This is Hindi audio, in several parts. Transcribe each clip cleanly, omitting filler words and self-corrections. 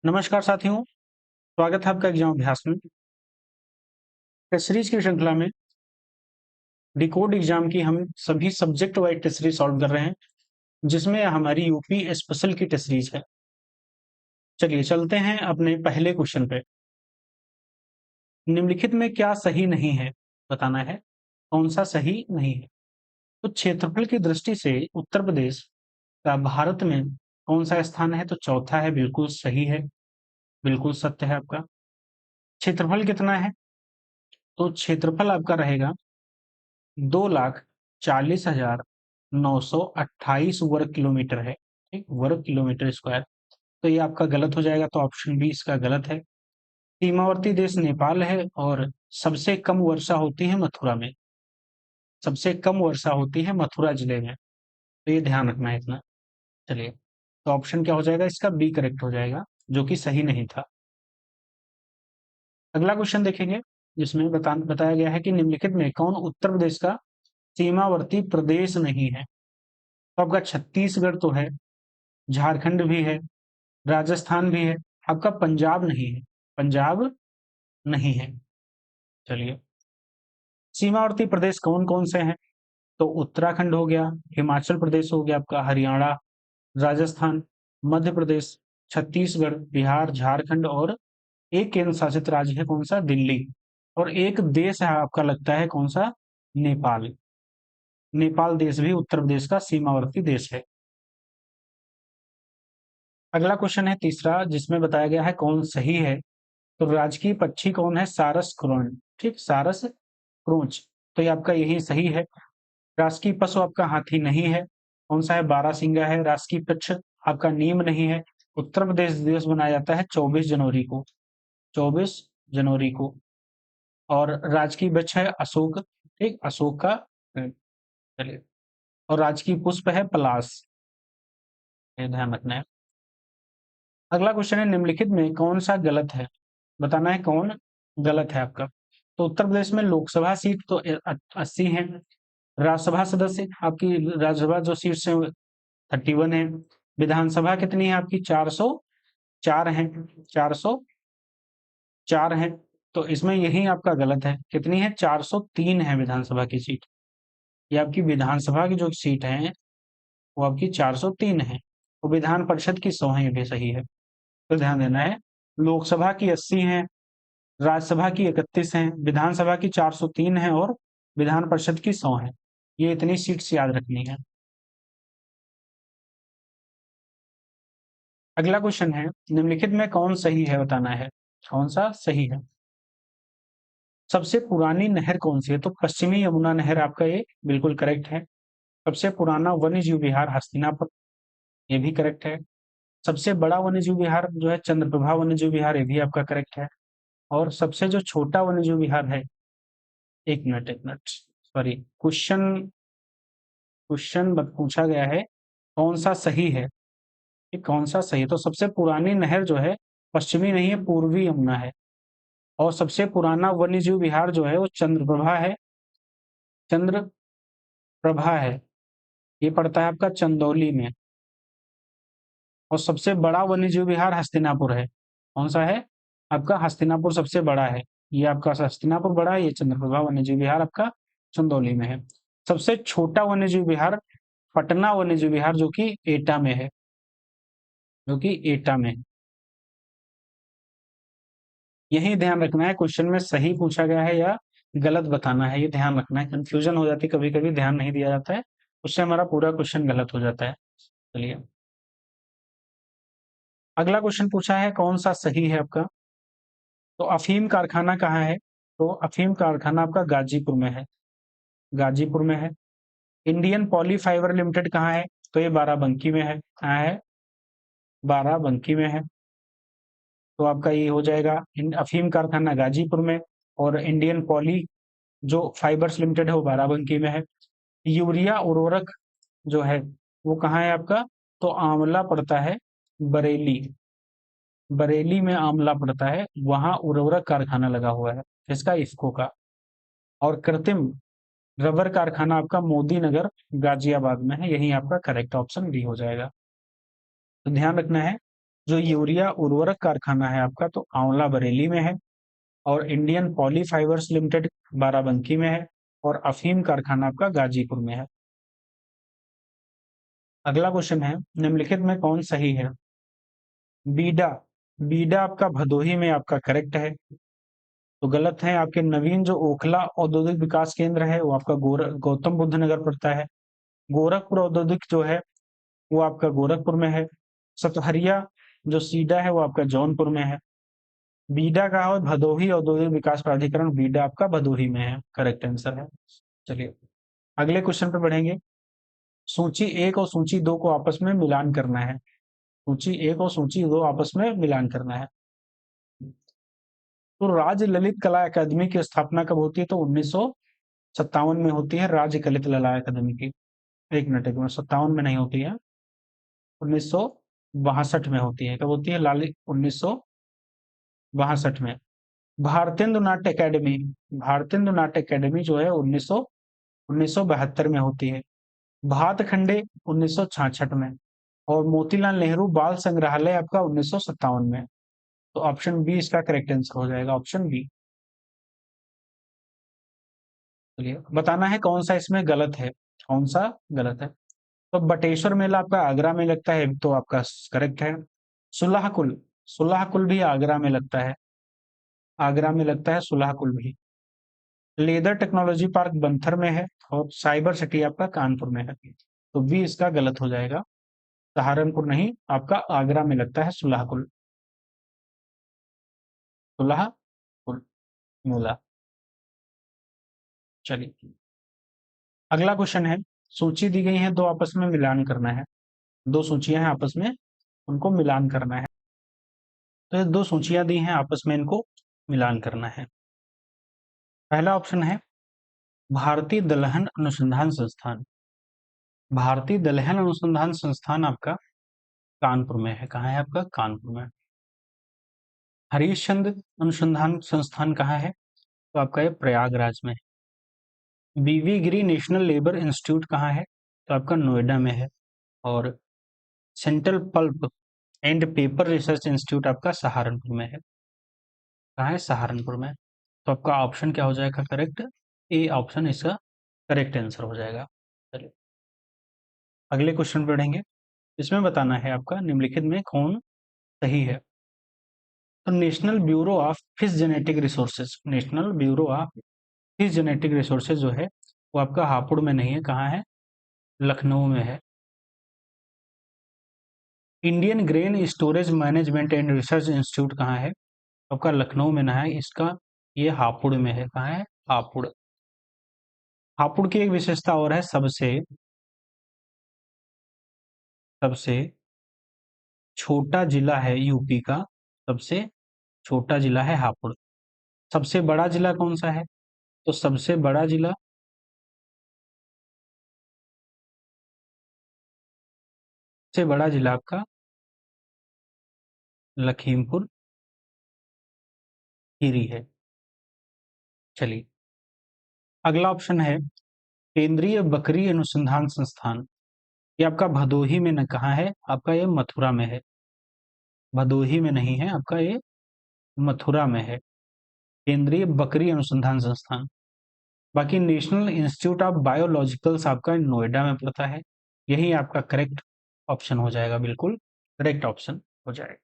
नमस्कार साथियों, स्वागत है आपका एग्जाम अभ्यास में। टेस्ट सीरीज की श्रृंखला में डिकोड एग्जाम की हम सभी subject wise test series solve कर रहे हैं, जिसमें हमारी यूपी स्पेशल की टेस्ट सीरीज है। चलिए चलते हैं अपने पहले क्वेश्चन पे। निम्नलिखित में क्या सही नहीं है बताना है, कौन सा सही नहीं है। तो क्षेत्रफल की दृष्टि से उत्तर प्रदेश का भारत में कौन सा स्थान है, तो चौथा है, बिल्कुल सही है, बिल्कुल सत्य है आपका। क्षेत्रफल कितना है, तो क्षेत्रफल आपका रहेगा 2,40,928 वर्ग किलोमीटर है, ठीक, वर्ग किलोमीटर स्क्वायर। तो ये आपका गलत हो जाएगा, तो ऑप्शन बी इसका गलत है। सीमावर्ती देश नेपाल है और सबसे कम वर्षा होती है मथुरा में, सबसे कम वर्षा होती है मथुरा जिले में, तो ये ध्यान रखना है इतना। चलिए, तो ऑप्शन क्या हो जाएगा इसका, बी करेक्ट हो जाएगा, जो कि सही नहीं था। अगला क्वेश्चन देखेंगे, जिसमें बताया गया है कि निम्नलिखित में कौन उत्तर प्रदेश का सीमावर्ती प्रदेश नहीं है। तो आपका छत्तीसगढ़ तो है, झारखंड भी है, राजस्थान भी है, आपका पंजाब नहीं है, पंजाब नहीं है। चलिए, सीमावर्ती प्रदेश कौन कौन से हैं, तो उत्तराखंड हो गया, हिमाचल प्रदेश हो गया आपका, हरियाणा, राजस्थान, मध्य प्रदेश, छत्तीसगढ़, बिहार, झारखंड और एक केंद्र शासित राज्य है कौन सा, दिल्ली। और एक देश है आपका लगता है कौन सा, नेपाल। नेपाल देश भी उत्तर प्रदेश का सीमावर्ती देश है। अगला क्वेश्चन है तीसरा, जिसमें बताया गया है कौन सही है। तो राजकीय पक्षी कौन है, सारस क्रोन, ठीक, सारस क्रोच, तो ये आपका यही सही है। राजकीय पशु आपका हाथी नहीं है, कौन सा है, बारहसिंगा है। राजकीय पक्ष आपका नीम नहीं है। उत्तर प्रदेश दिवस मनाया जाता है 24 जनवरी को, 24 जनवरी को। और राजकीय वृक्ष है अशोक, ठीक, अशोक का चलिए। और राजकीय पुष्प है पलाश, ये ध्यान रखना है। अगला क्वेश्चन है, निम्नलिखित में कौन सा गलत है, बताना है कौन गलत है आपका। तो उत्तर प्रदेश में लोकसभा सीट तो 80 है, राज्यसभा सदस्य आपकी, राज्यसभा जो सीट्स हैं 31 है, विधानसभा कितनी है आपकी, 404 है, 404 है। तो इसमें यही आपका गलत है, कितनी है, 403 है विधानसभा की सीट। ये आपकी विधानसभा की जो सीट है वो आपकी 403 है, और विधान परिषद की 100 है, ये भी सही है। तो ध्यान देना है, लोकसभा की 80 है, राज्यसभा की 31 है, विधानसभा की 403 है और विधान परिषद की 100 है। ये इतनी सीट्स याद रखनी है। अगला क्वेश्चन है, निम्नलिखित में कौन सही है बताना है, कौन सा सही है। सबसे पुरानी नहर कौन सी है, तो पश्चिमी यमुना नहर आपका ये बिल्कुल करेक्ट है। सबसे पुराना वन्य जीव विहार हस्तिनापुर, ये भी करेक्ट है। सबसे बड़ा वन्य जीव विहार जो है चंद्रप्रभा वन्य जीव विहार, ये भी आपका करेक्ट है। और सबसे जो छोटा वन्य जीव विहार है, एक मिनट सॉरी, क्वेश्चन क्वेश्चन पूछा गया है कौन सा सही है, कि कौन सा सही है। तो सबसे पुरानी नहर जो है पश्चिमी नहीं है, पूर्वी यमुना है। और सबसे पुराना वन्यजीव विहार जो है वो चंद्रप्रभा है, चंद्रप्रभा है, ये पड़ता है आपका चंदौली में। और सबसे बड़ा वन्यजीव विहार हस्तिनापुर है, कौन सा है आपका, हस्तिनापुर सबसे बड़ा है। ये आपका हस्तिनापुर बड़ा है, ये चंद्रप्रभा वन्यजीव विहार आपका चंदौली में है। सबसे छोटा वन्यजीव विहार पटना वन्यजीव विहार, जो कि एटा में है, जो कि एटा में है। यही ध्यान रखना है, क्वेश्चन में सही पूछा गया है या गलत बताना है, ये ध्यान रखना है। कंफ्यूजन हो जाती है कभी कभी, ध्यान नहीं दिया जाता है, उससे हमारा पूरा क्वेश्चन गलत हो जाता है। चलिए, अगला क्वेश्चन पूछा है कौन सा सही है आपका। तो अफीम कारखाना कहाँ है, तो अफीम कारखाना आपका गाजीपुर में है, गाजीपुर में है। इंडियन पॉली फाइबर लिमिटेड कहाँ है, तो ये बाराबंकी में है, कहाँ है, बाराबंकी में है। तो आपका ये हो जाएगा अफीम कारखाना गाजीपुर में, और इंडियन पॉली जो फाइबर्स लिमिटेड है वो बाराबंकी में है। यूरिया उर्वरक जो है वो कहाँ है आपका, तो आंवला पड़ता है बरेली, बरेली में आंवला पड़ता है, वहां उर्वरक कारखाना लगा हुआ है, इसका इफ्को का। और कृत्रिम रबर कारखाना आपका मोदी नगर गाजियाबाद में है, यही आपका करेक्ट ऑप्शन डी हो जाएगा। तो ध्यान रखना है, जो यूरिया उर्वरक कारखाना है आपका, तो आंवला बरेली में है, और Indian poly fibres limited Barabanki में है, और अफीम कारखाना आपका गाजीपुर में है। अगला क्वेश्चन है, निम्नलिखित में कौन सही है? बीडा, बीडा आपका भदोही में आपका करेक्ट है। तो गलत है आपके। नवीन जो ओखला औद्योगिक विकास केंद्र है वो आपका गौतम बुद्ध नगर पड़ता है। गोरखपुर औद्योगिक जो है वो आपका गोरखपुर में है। सतहरिया जो सीडा है वो आपका जौनपुर में है। बीडा का है भदोही औद्योगिक विकास प्राधिकरण, बीडा आपका भदोही में है, करेक्ट आंसर है। चलिए अगले क्वेश्चन पे बढ़ेंगे। सूची एक और सूची दो को आपस में मिलान करना है। सूची एक और सूची दो आपस में मिलान करना है। तो राज्य ललित कला अकादमी की स्थापना कब होती है? तो 1957 में होती है राज्य ललित कला अकादमी की। एक मिनट 57 में नहीं होती है, 1962 में होती है। कब होती है? लाली 1962 में। भारतेंदु नाट्य अकेडमी, भारतेंदु नाट्य अकेडमी जो है 1972 में होती है। भातखंडे 1966 में, और मोतीलाल नेहरू बाल संग्रहालय आपका 1957 में। तो ऑप्शन बी इसका करेक्ट आंसर हो जाएगा, ऑप्शन बी। चलिए बताना है कौन सा इसमें गलत है, कौन सा गलत है। तो बटेश्वर मेला आपका आगरा में लगता है, तो आपका करेक्ट है। सुलाहकुल, सुलाहकुल भी आगरा में लगता है, आगरा में लगता है सुलाहकुल भी। लेदर टेक्नोलॉजी पार्क बंथर में है, और साइबर सिटी आपका कानपुर में है। तो बी इसका गलत हो जाएगा। सहारनपुर नहीं, आपका आगरा में लगता है सुलाहकुल, सुलाहकुल मेला। चलिए अगला क्वेश्चन है, सूची दी गई है, दो आपस में मिलान करना है। दो सूचियां हैं आपस में, उनको मिलान करना है। तो ये दो सूचियां दी हैं आपस में, इनको मिलान करना है। पहला ऑप्शन है भारतीय दलहन अनुसंधान संस्थान। भारतीय दलहन अनुसंधान संस्थान आपका कानपुर में है। कहाँ है आपका? कानपुर में। हरीशचंद्र अनुसंधान संस्थान कहाँ है? तो आपका ये प्रयागराज में है। बीवी गिरी नेशनल लेबर इंस्टीट्यूट कहाँ है? तो आपका नोएडा में है। और central pulp and paper research institute आपका सहारनपुर में है। कहाँ है? सहारनपुर में। तो आपका ऑप्शन क्या हो जाएगा करेक्ट? ए ऑप्शन इसका करेक्ट आंसर हो जाएगा। चलिए अगले क्वेश्चन पढ़ेंगे। इसमें बताना है आपका निम्नलिखित में कौन सही है। तो national bureau of fish genetic resources, national bureau of fish genetic resources जो है वो आपका हापुड़ में नहीं है। कहाँ है? लखनऊ में है। Indian grain storage management and research institute कहाँ है? आपका लखनऊ में ना है, इसका ये हापुड़ में है। कहाँ है? हापुड़। हापुड़ की एक विशेषता और है, सबसे सबसे छोटा जिला है यूपी का, सबसे छोटा जिला है हापुड़। सबसे बड़ा जिला कौन सा है? तो सबसे बड़ा जिला, सबसे बड़ा जिला आपका लखीमपुर खीरी है। चलिए अगला ऑप्शन है केंद्रीय बकरी अनुसंधान संस्थान। ये आपका भदोही में न कहाँ है? आपका ये मथुरा में है। भदोही में नहीं है, आपका ये मथुरा में है, केंद्रीय बकरी अनुसंधान संस्थान। बाकी नेशनल इंस्टीट्यूट ऑफ बायोलॉजिकल्स आपका नोएडा में पड़ता है। यही आपका करेक्ट ऑप्शन हो जाएगा, बिल्कुल करेक्ट ऑप्शन हो जाएगा।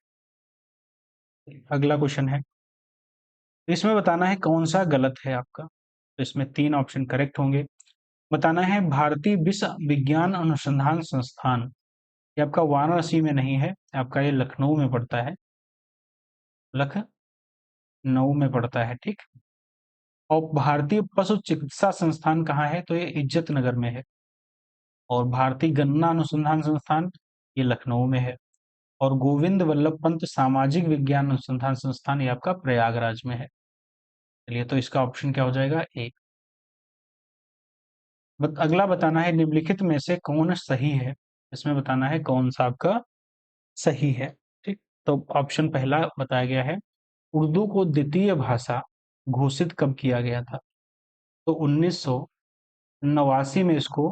अगला क्वेश्चन है, इसमें बताना है कौन सा गलत है आपका। तो इसमें तीन ऑप्शन करेक्ट होंगे। बताना है भारतीय विश्व विज्ञान अनुसंधान संस्थान, ये आपका वाराणसी में नहीं है, आपका ये लखनऊ में पड़ता है, लखनऊ में पड़ता है, ठीक। और भारतीय पशु चिकित्सा संस्थान कहाँ है? तो ये इज्जत नगर में है। और भारतीय गन्ना अनुसंधान संस्थान ये लखनऊ में है। और गोविंद वल्लभ पंत सामाजिक विज्ञान अनुसंधान संस्थान ये आपका प्रयागराज में है। चलिए तो इसका ऑप्शन क्या हो जाएगा? ए। अगला बताना है निम्नलिखित में से कौन सही है। इसमें बताना है कौन सा आपका सही है, ठीक। तो ऑप्शन पहला बताया गया है, उर्दू को द्वितीय भाषा घोषित कब किया गया था? तो 1989 में इसको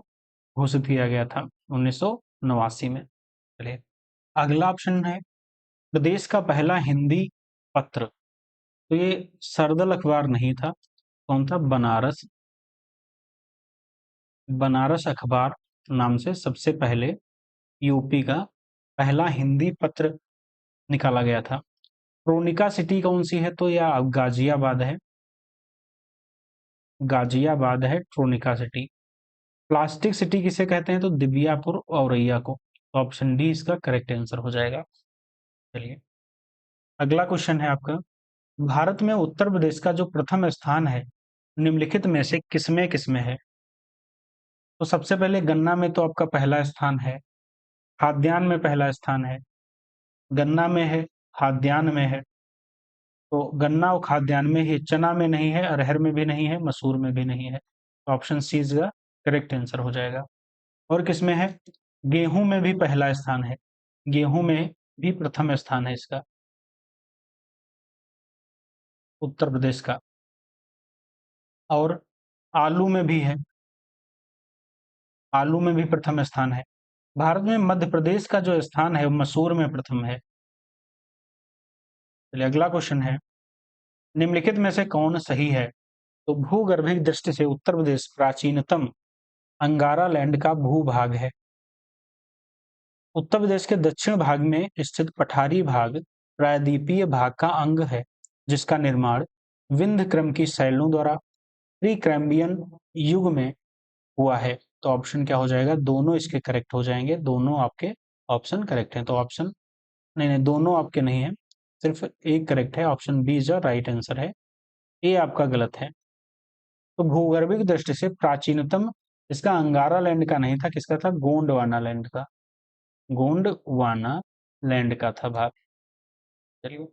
घोषित किया गया था, 1989 में। चलिए अगला ऑप्शन है प्रदेश का पहला हिंदी पत्र, तो ये सरदल अखबार नहीं था। कौन था? बनारस। बनारस अखबार नाम से सबसे पहले यूपी का पहला हिंदी पत्र निकाला गया था। क्रोनिका सिटी कौन सी है? तो यह गाजियाबाद है। गाजियाबाद है ट्रोनिका सिटी। प्लास्टिक सिटी किसे कहते हैं? तो दिव्यापुर औरैया को। तो ऑप्शन डी इसका करेक्ट आंसर हो जाएगा। चलिए, अगला क्वेश्चन है आपका, भारत में उत्तर प्रदेश का जो प्रथम स्थान है निम्नलिखित में से किसमें किसमें है? तो सबसे पहले गन्ना में तो आपका पहला स्थान है, खाद्यान्न में पहला स्थान है, गन्ना में है, खाद्यान्न में है। तो गन्ना और खाद्यान्न में ही, चना में नहीं है, अरहर में भी नहीं है, मसूर में भी नहीं है। तो ऑप्शन सी इसका करेक्ट आंसर हो जाएगा। और किसमें है? गेहूं में भी पहला स्थान है, गेहूं में भी प्रथम स्थान है इसका, उत्तर प्रदेश का। और आलू में भी है, आलू में भी प्रथम स्थान है। भारत में मध्य प्रदेश का जो स्थान है वो मसूर में प्रथम है। चलिए, अगला क्वेश्चन है, निम्नलिखित में से कौन सही है? तो भूगर्भिक दृष्टि से उत्तर प्रदेश प्राचीनतम अंगारा लैंड का भूभाग है। उत्तर प्रदेश के दक्षिण भाग में स्थित पठारी भाग प्रायद्वीपीय भाग का अंग है, जिसका निर्माण विंध्य क्रम की शैलों द्वारा प्री कैम्ब्रियन युग में हुआ है। तो ऑप्शन क्या हो जाएगा? दोनों इसके करेक्ट हो जाएंगे, दोनों आपके ऑप्शन करेक्ट हैं। तो ऑप्शन नहीं नहीं, दोनों आपके नहीं है, सिर्फ एक करेक्ट है। Option B is right answer है, ए आपका गलत है। तो भूगर्भिक दृष्टि से प्राचीनतम इसका अंगारा लैंड का नहीं था, किसका था? गोंडवाना लैंड का, गोंडवाना लैंड का था भाग। चलिए,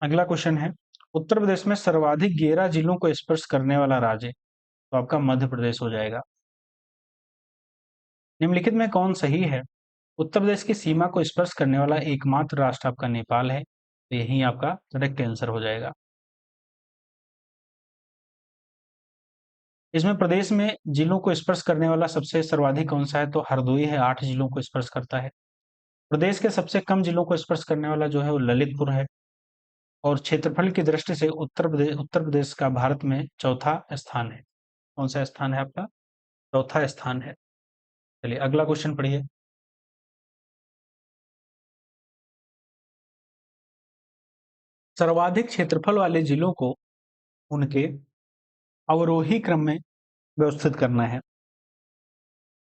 अगला क्वेश्चन है, उत्तर प्रदेश में सर्वाधिक 11 जिलों को स्पर्श करने वाला राज्य, तो आपका मध्य प्रदेश हो जाएगा। निम्नलिखित में कौन सही है? उत्तर प्रदेश की सीमा को स्पर्श करने वाला एकमात्र राष्ट्र आपका नेपाल है। तो यही आपका करेक्ट आंसर हो जाएगा। इसमें प्रदेश में जिलों को स्पर्श करने वाला सबसे सर्वाधिक कौन सा है? तो हरदोई है, 8 जिलों को स्पर्श करता है। प्रदेश के सबसे कम जिलों को स्पर्श करने वाला जो है वो ललितपुर है। और क्षेत्रफल की दृष्टि से उत्तर प्रदेश का भारत में चौथा स्थान है। कौन सा स्थान है आपका? चौथा स्थान है। चलिए, अगला क्वेश्चन पढ़िए। सर्वाधिक क्षेत्रफल वाले जिलों को उनके अवरोही क्रम में व्यवस्थित करना है।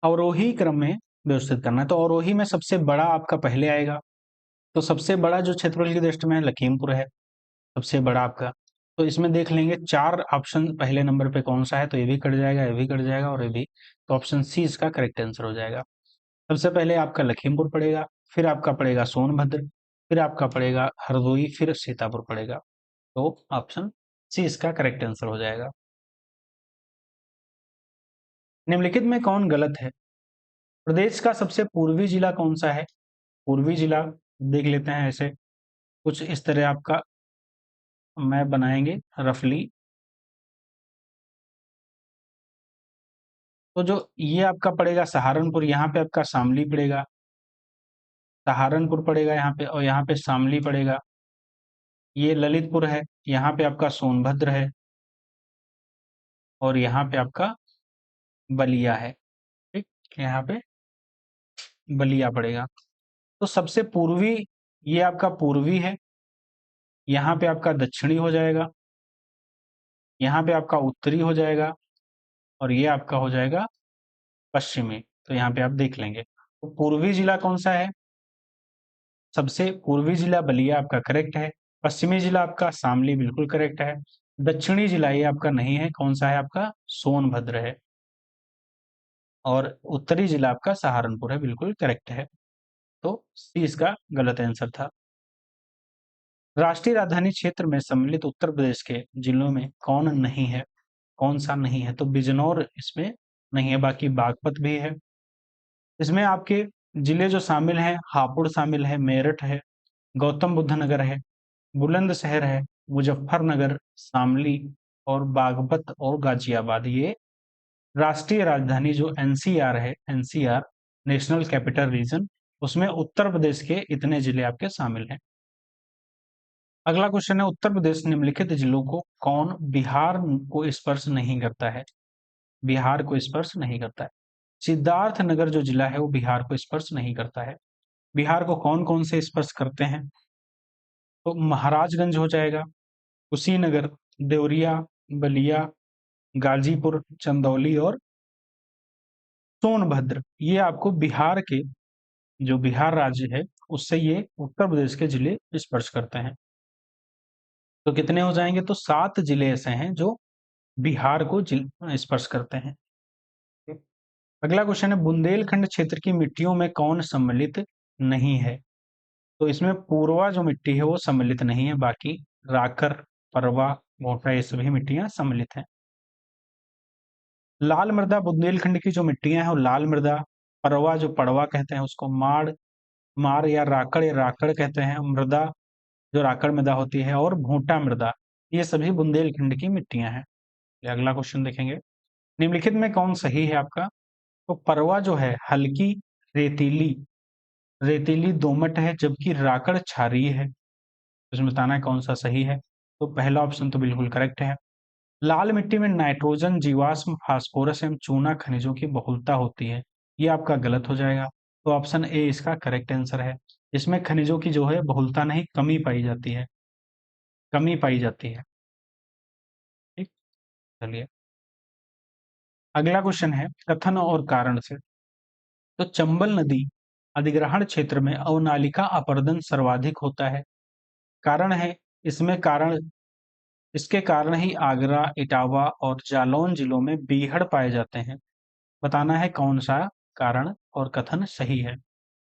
अवरोही क्रम में व्यवस्थित करना है, तो अवरोही में सबसे बड़ा आपका पहले आएगा। तो सबसे बड़ा जो क्षेत्रफल की दृष्टि में लखीमपुर है, सबसे बड़ा आपका। तो इसमें देख लेंगे 4 ऑप्शन पहले नंबर पे कौन सा है, तो ये भी कट जाएगा, ये भी कट जाएगा और ये भी। तो ऑप्शन सी इसका करेक्ट आंसर हो जाएगा। सबसे पहले आपका लखीमपुर पड़ेगा, फिर आपका पड़ेगा सोनभद्र, फिर आपका पड़ेगा हरदोई, फिर सीतापुर पड़ेगा। तो ऑप्शन सी इसका करेक्ट आंसर हो जाएगा। निम्नलिखित में कौन गलत है? प्रदेश का सबसे पूर्वी जिला कौन सा है? पूर्वी जिला देख लेते हैं, ऐसे कुछ इस तरह आपका मैप बनाएंगे रफली। तो जो ये आपका पड़ेगा सहारनपुर, यहाँ पे आपका शामली पड़ेगा, सहारनपुर पड़ेगा यहाँ पे, और यहाँ पे शामली पड़ेगा। ये ललितपुर है, यहाँ पे आपका सोनभद्र है, और यहाँ पे आपका बलिया है। ठीक, यहाँ पे बलिया पड़ेगा। तो सबसे पूर्वी ये आपका पूर्वी है, यहाँ पे आपका दक्षिणी हो जाएगा, यहाँ पे आपका उत्तरी हो जाएगा, और ये आपका हो जाएगा पश्चिमी। तो यहाँ पे आप देख लेंगे। तो पूर्वी जिला कौन सा है? सबसे पूर्वी जिला बलिया आपका करेक्ट है। पश्चिमी जिला आपका शामली बिल्कुल करेक्ट है। दक्षिणी जिला ये आपका नहीं है, कौन सा है आपका? सोनभद्र है। और उत्तरी जिला आपका सहारनपुर है, बिल्कुल करेक्ट है। तो सी इसका गलत आंसर था। राष्ट्रीय राजधानी क्षेत्र में सम्मिलित उत्तर प्रदेश के जिलों में कौन नहीं है? कौन सा नहीं है? तो बिजनौर इसमें नहीं है, बाकी बागपत भी है। इसमें आपके जिले जो शामिल हैं, हापुड़ शामिल है, मेरठ है, गौतम बुद्ध नगर है, बुलंदशहर है, मुजफ्फरनगर, शामली और बागपत और गाजियाबाद, ये राष्ट्रीय राजधानी जो एनसीआर है, एनसीआर नेशनल कैपिटल रीजन, उसमें उत्तर प्रदेश के इतने जिले आपके शामिल हैं। अगला क्वेश्चन है, उत्तर प्रदेश निम्नलिखित जिलों को कौन बिहार को स्पर्श नहीं करता है? बिहार को स्पर्श नहीं करता है। सिद्धार्थ नगर जो जिला है वो बिहार को स्पर्श नहीं करता है। बिहार को कौन कौन से स्पर्श करते हैं? तो महाराजगंज हो जाएगा, कुशीनगर, देवरिया, बलिया, गाजीपुर, चंदौली और सोनभद्र। ये आपको बिहार के, जो बिहार राज्य है उससे ये उत्तर प्रदेश के जिले स्पर्श करते हैं। तो कितने हो जाएंगे? तो 7 जिले ऐसे हैं जो बिहार को स्पर्श करते हैं। अगला क्वेश्चन है, बुंदेलखंड क्षेत्र की मिट्टियों में कौन सम्मिलित नहीं है? तो इसमें पूर्वा जो मिट्टी है वो सम्मिलित नहीं है, बाकी राकर, परवा, मोटा ये सभी मिट्टियां सम्मिलित हैं। लाल मृदा बुंदेलखंड की जो मिट्टियां हैं वो लाल मृदा, परवा जो पड़वा कहते हैं उसको माड़, मार या राकड़ कहते हैं मृदा, जो राकड़ मृदा होती है, और भोटा मृदा, ये सभी बुंदेलखंड की मिट्टियां हैं। अगला क्वेश्चन देखेंगे, निम्नलिखित में कौन सही है आपका? तो परवा जो है हल्की रेतीली रेतीली दोमट है, जबकि राकड़ क्षारीय है। इसमें बताना है कौन सा सही है। तो पहला ऑप्शन तो बिल्कुल करेक्ट है। लाल मिट्टी में नाइट्रोजन, जीवाश्म, फास्फोरस एवं चूना खनिजों की बहुलता होती है, ये आपका गलत हो जाएगा। तो ऑप्शन ए इसका करेक्ट आंसर है। इसमें खनिजों की जो है बहुलता नहीं, कमी पाई जाती है, कमी पाई जाती है। ठीक, चलिए अगला क्वेश्चन है, कथन और कारण से। तो चंबल नदी अधिग्रहण क्षेत्र में अवनालिका अपरदन सर्वाधिक होता है। कारण है, इसमें कारण, इसके कारण ही आगरा, इटावा और जालौन जिलों में बीहड़ पाए जाते हैं। बताना है कौन सा कारण और कथन सही है।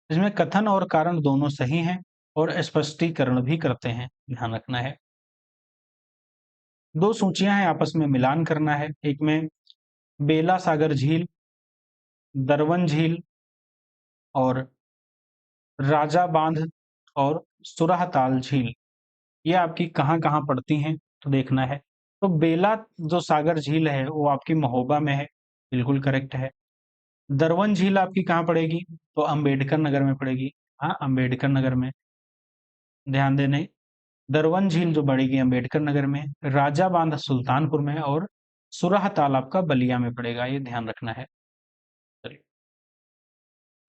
इसमें कथन और कारण दोनों सही हैं और स्पष्टीकरण भी करते हैं, ध्यान रखना है। दो सूचियां हैं, आपस में मिलान करना है। एक में बेला सागर झील, दरवन झील और राजा बांध और सुरहताल झील, ये आपकी कहाँ कहाँ पड़ती हैं तो देखना है। तो बेला जो सागर झील है वो आपकी महोबा में है, बिल्कुल करेक्ट है। दरवन झील आपकी कहाँ पड़ेगी? तो अंबेडकर नगर में पड़ेगी। हाँ, अंबेडकर नगर में, ध्यान देने। दरवन झील जो पड़ेगी अंबेडकर नगर में, राजा बांध सुल्तानपुर में और सुरह ताल आपका बलिया में पड़ेगा, ये ध्यान रखना है। चलिए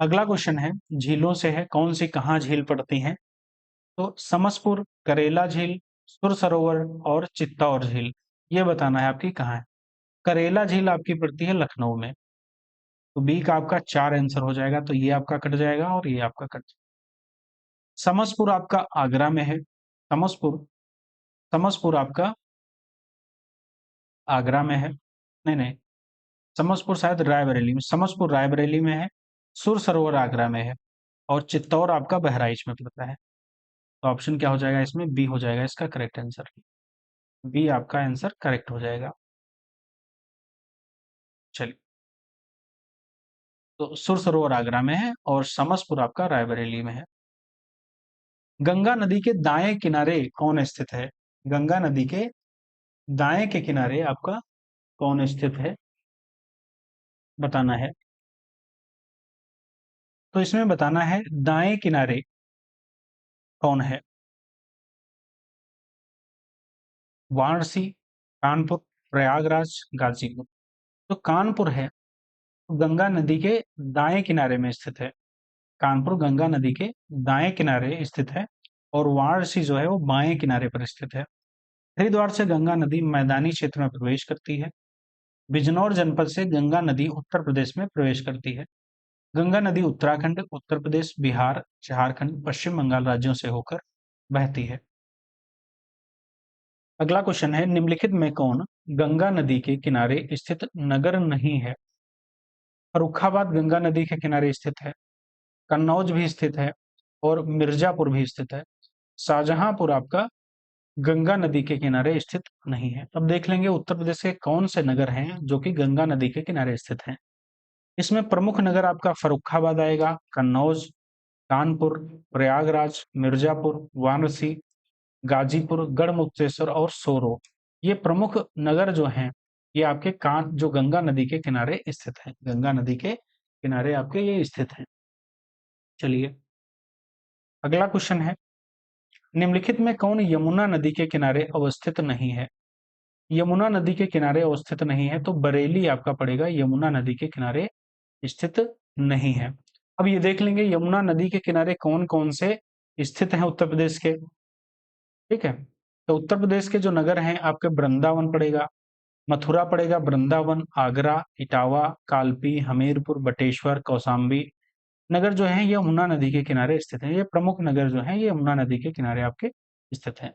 अगला क्वेश्चन है, झीलों से है, कौन सी कहाँ झील पड़ती हैं? तो समसपुर, करेला झील, सुर सरोवर और चित्तौर झील, ये बताना है आपकी कहाँ है। करेला झील आपकी पड़ती है लखनऊ में। तो बी का आपका 4 आंसर हो जाएगा, तो ये आपका कट जाएगा और ये आपका कट। समसपुर आपका आगरा में है। समसपुर, समसपुर आपका आगरा में है। नहीं नहीं, समसपुर शायद रायबरेली में, समसपुर रायबरेली में है। सुर सरोवर आगरा में है और चित्तौर आपका बहराइच में पड़ता है। तो ऑप्शन क्या हो जाएगा इसमें? बी हो जाएगा इसका करेक्ट आंसर। बी आपका आंसर करेक्ट हो जाएगा। चलिए, तो सुर सरोवर आगरा में है और समसपुर आपका रायबरेली में है। गंगा नदी के दाएं किनारे कौन स्थित है? गंगा नदी के दाएं के किनारे आपका कौन स्थित है, बताना है। तो इसमें बताना है दाएं किनारे कौन है। वाराणसी, कानपुर, प्रयागराज, गाजीपुर। तो कानपुर है, गंगा नदी के दाएं किनारे में स्थित है। कानपुर गंगा नदी के दाएं किनारे स्थित है और वाराणसी जो है वो बाएं किनारे पर स्थित है। हरिद्वार से गंगा नदी मैदानी क्षेत्र में प्रवेश करती है। बिजनौर जनपद से गंगा नदी उत्तर प्रदेश में प्रवेश करती है। गंगा नदी उत्तराखंड, उत्तर प्रदेश, बिहार, झारखंड, पश्चिम बंगाल राज्यों से होकर बहती है। अगला क्वेश्चन है, निम्नलिखित में कौन गंगा नदी के किनारे स्थित नगर नहीं है? फर्रुखाबाद गंगा नदी के किनारे स्थित है, कन्नौज भी स्थित है और मिर्जापुर भी स्थित है। शाहजहांपुर आपका गंगा नदी के किनारे स्थित नहीं है। अब देख लेंगे उत्तर प्रदेश के कौन से नगर हैं जो कि गंगा नदी के किनारे स्थित हैं। इसमें प्रमुख नगर आपका फर्रुखाबाद आएगा, कन्नौज, कानपुर, प्रयागराज, मिर्जापुर, वाराणसी, गाजीपुर, गढ़मुक्तेश्वर और सोरो। ये प्रमुख नगर जो हैं, ये आपके कान जो गंगा नदी के किनारे स्थित हैं। गंगा नदी के किनारे आपके ये स्थित हैं। चलिए अगला क्वेश्चन है, निम्नलिखित में कौन यमुना नदी के किनारे अवस्थित नहीं है? यमुना नदी के किनारे अवस्थित नहीं है, तो बरेली आपका पड़ेगा, यमुना नदी के किनारे स्थित नहीं है। अब ये देख लेंगे यमुना नदी के किनारे कौन कौन से स्थित हैं उत्तर प्रदेश के। ठीक है, तो उत्तर प्रदेश के जो नगर हैं आपके वृंदावन पड़ेगा, मथुरा पड़ेगा, वृंदावन, आगरा, इटावा, कालपी, हमीरपुर, बटेश्वर, कौशाम्बी नगर जो है ये यमुना नदी के किनारे स्थित है। ये प्रमुख नगर जो है ये यमुना नदी के किनारे आपके स्थित हैं।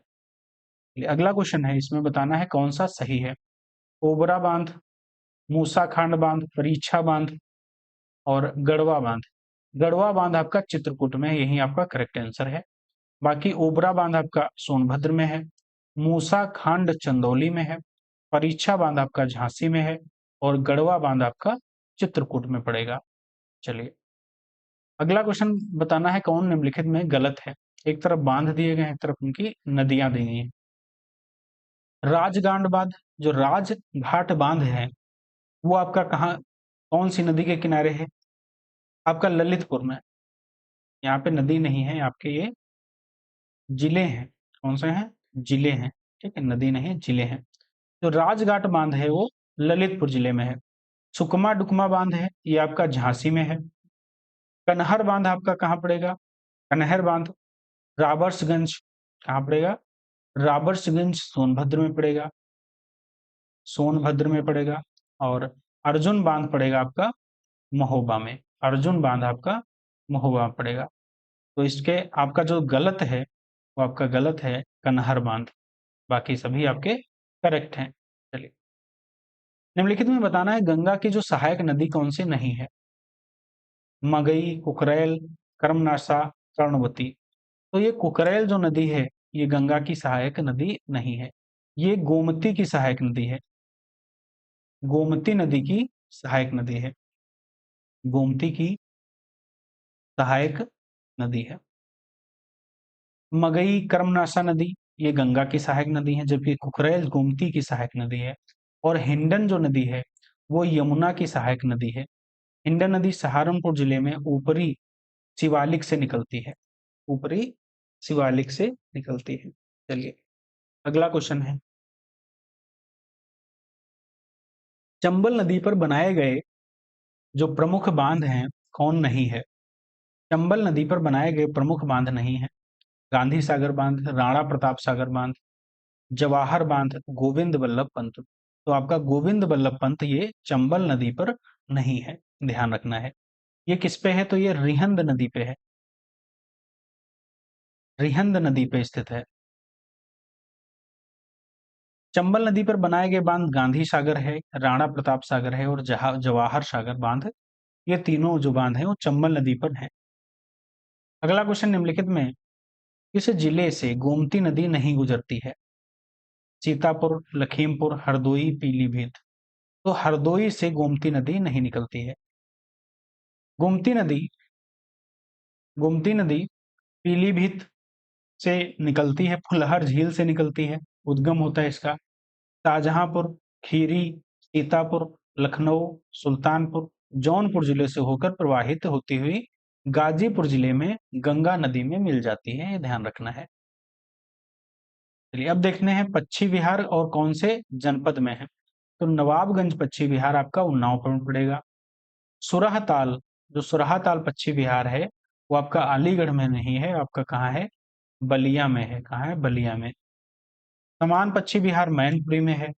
अगला क्वेश्चन है, इसमें बताना है कौन सा सही है। ओबरा बांध, मूसा खांड बांध, परीक्षा बांध और गढ़वा बांध। गढ़वा बांध आपका चित्रकूट में है, यही आपका करेक्ट आंसर है। बाकी ओबरा बांध आपका सोनभद्र में है, मूसा खांड चंदौली में है, परीक्षा बांध आपका झांसी में है और गढ़वा बांध आपका चित्रकूट में पड़ेगा। चलिए अगला क्वेश्चन बताना है कौन निम्नलिखित में गलत है। एक तरफ बांध दिए गए हैं, एक तरफ उनकी नदियां दी गई हैं। राजगांड बांध, जो राजघाट बांध है वो आपका कहाँ, कौन सी नदी के किनारे है? आपका ललितपुर में। यहाँ पे नदी नहीं है, आपके ये जिले हैं। कौन से हैं? जिले हैं। ठीक है, नदी नहीं जिले हैं। तो राजघाट बांध है वो ललितपुर जिले में है। सुकमा डुकमा बांध है ये आपका झांसी में है। कनहर बांध आपका कहाँ पड़ेगा? कनहर बांध राबर्सगंज कहाँ पड़ेगा? राबर्सगंज सोनभद्र में पड़ेगा, सोनभद्र में पड़ेगा। और अर्जुन बांध पड़ेगा आपका महोबा में, अर्जुन बांध आपका महोबा में पड़ेगा। तो इसके आपका जो गलत है वो आपका गलत है कनहर बांध, बाकी सभी आपके करेक्ट हैं। चलिए निम्नलिखित में बताना है गंगा की जो सहायक नदी कौन सी नहीं है। मगई, कुकरेल, कर्मनाशा, कर्णवती। तो ये कुकरेल जो नदी है ये गंगा की सहायक नदी नहीं है, ये गोमती की सहायक नदी है। गोमती नदी की सहायक नदी है, गोमती की सहायक नदी है। मगई कर्मनाशा नदी ये गंगा की सहायक नदी है, जबकि कुकरेल गोमती की सहायक नदी है। और हिंडन जो नदी है वो यमुना की सहायक नदी है। हिंडन नदी सहारनपुर जिले में ऊपरी शिवालिक से निकलती है, ऊपरी शिवालिक से निकलती है। चलिए अगला क्वेश्चन है, चंबल नदी पर बनाए गए जो प्रमुख बांध हैं कौन नहीं है? चंबल नदी पर बनाए गए प्रमुख बांध नहीं है। गांधी सागर बांध, राणा प्रताप सागर बांध, जवाहर बांध, गोविंद बल्लभ पंत। तो आपका गोविंद बल्लभ पंत ये चंबल नदी पर नहीं है, ध्यान रखना है। ये किस पे है? तो ये रिहंद नदी पे है, रिहंद नदी पे स्थित है। चंबल नदी पर बनाए गए बांध गांधी सागर है, राणा प्रताप सागर है और जवाहर सागर बांध। ये तीनों जो बांध हैं वो चंबल नदी पर हैं। अगला क्वेश्चन, निम्नलिखित में किस जिले से गोमती नदी नहीं गुजरती है? सीतापुर, लखीमपुर, हरदोई, पीलीभीत। तो हरदोई से गोमती नदी नहीं निकलती है। गोमती नदी, गोमती नदी पीलीभीत से निकलती है, फुलहर झील से निकलती है, उद्गम होता है इसका। शाहजहांपुर, खीरी, सीतापुर, लखनऊ, सुल्तानपुर, जौनपुर जिले से होकर प्रवाहित होती हुई गाजीपुर जिले में गंगा नदी में मिल जाती है, ये ध्यान रखना है। चलिए अब देखते हैं पश्चिम बिहार और कौन से जनपद में है। तो नवाबगंज पश्चिम बिहार आपका उन्नाव में पड़ेगा। सुरहताल, जो सुरहताल पश्चिम बिहार है वो आपका अलीगढ़ में नहीं है, आपका कहाँ है? बलिया में है। कहाँ है? बलिया में। समान पश्चिम बिहार मैनपुरी में है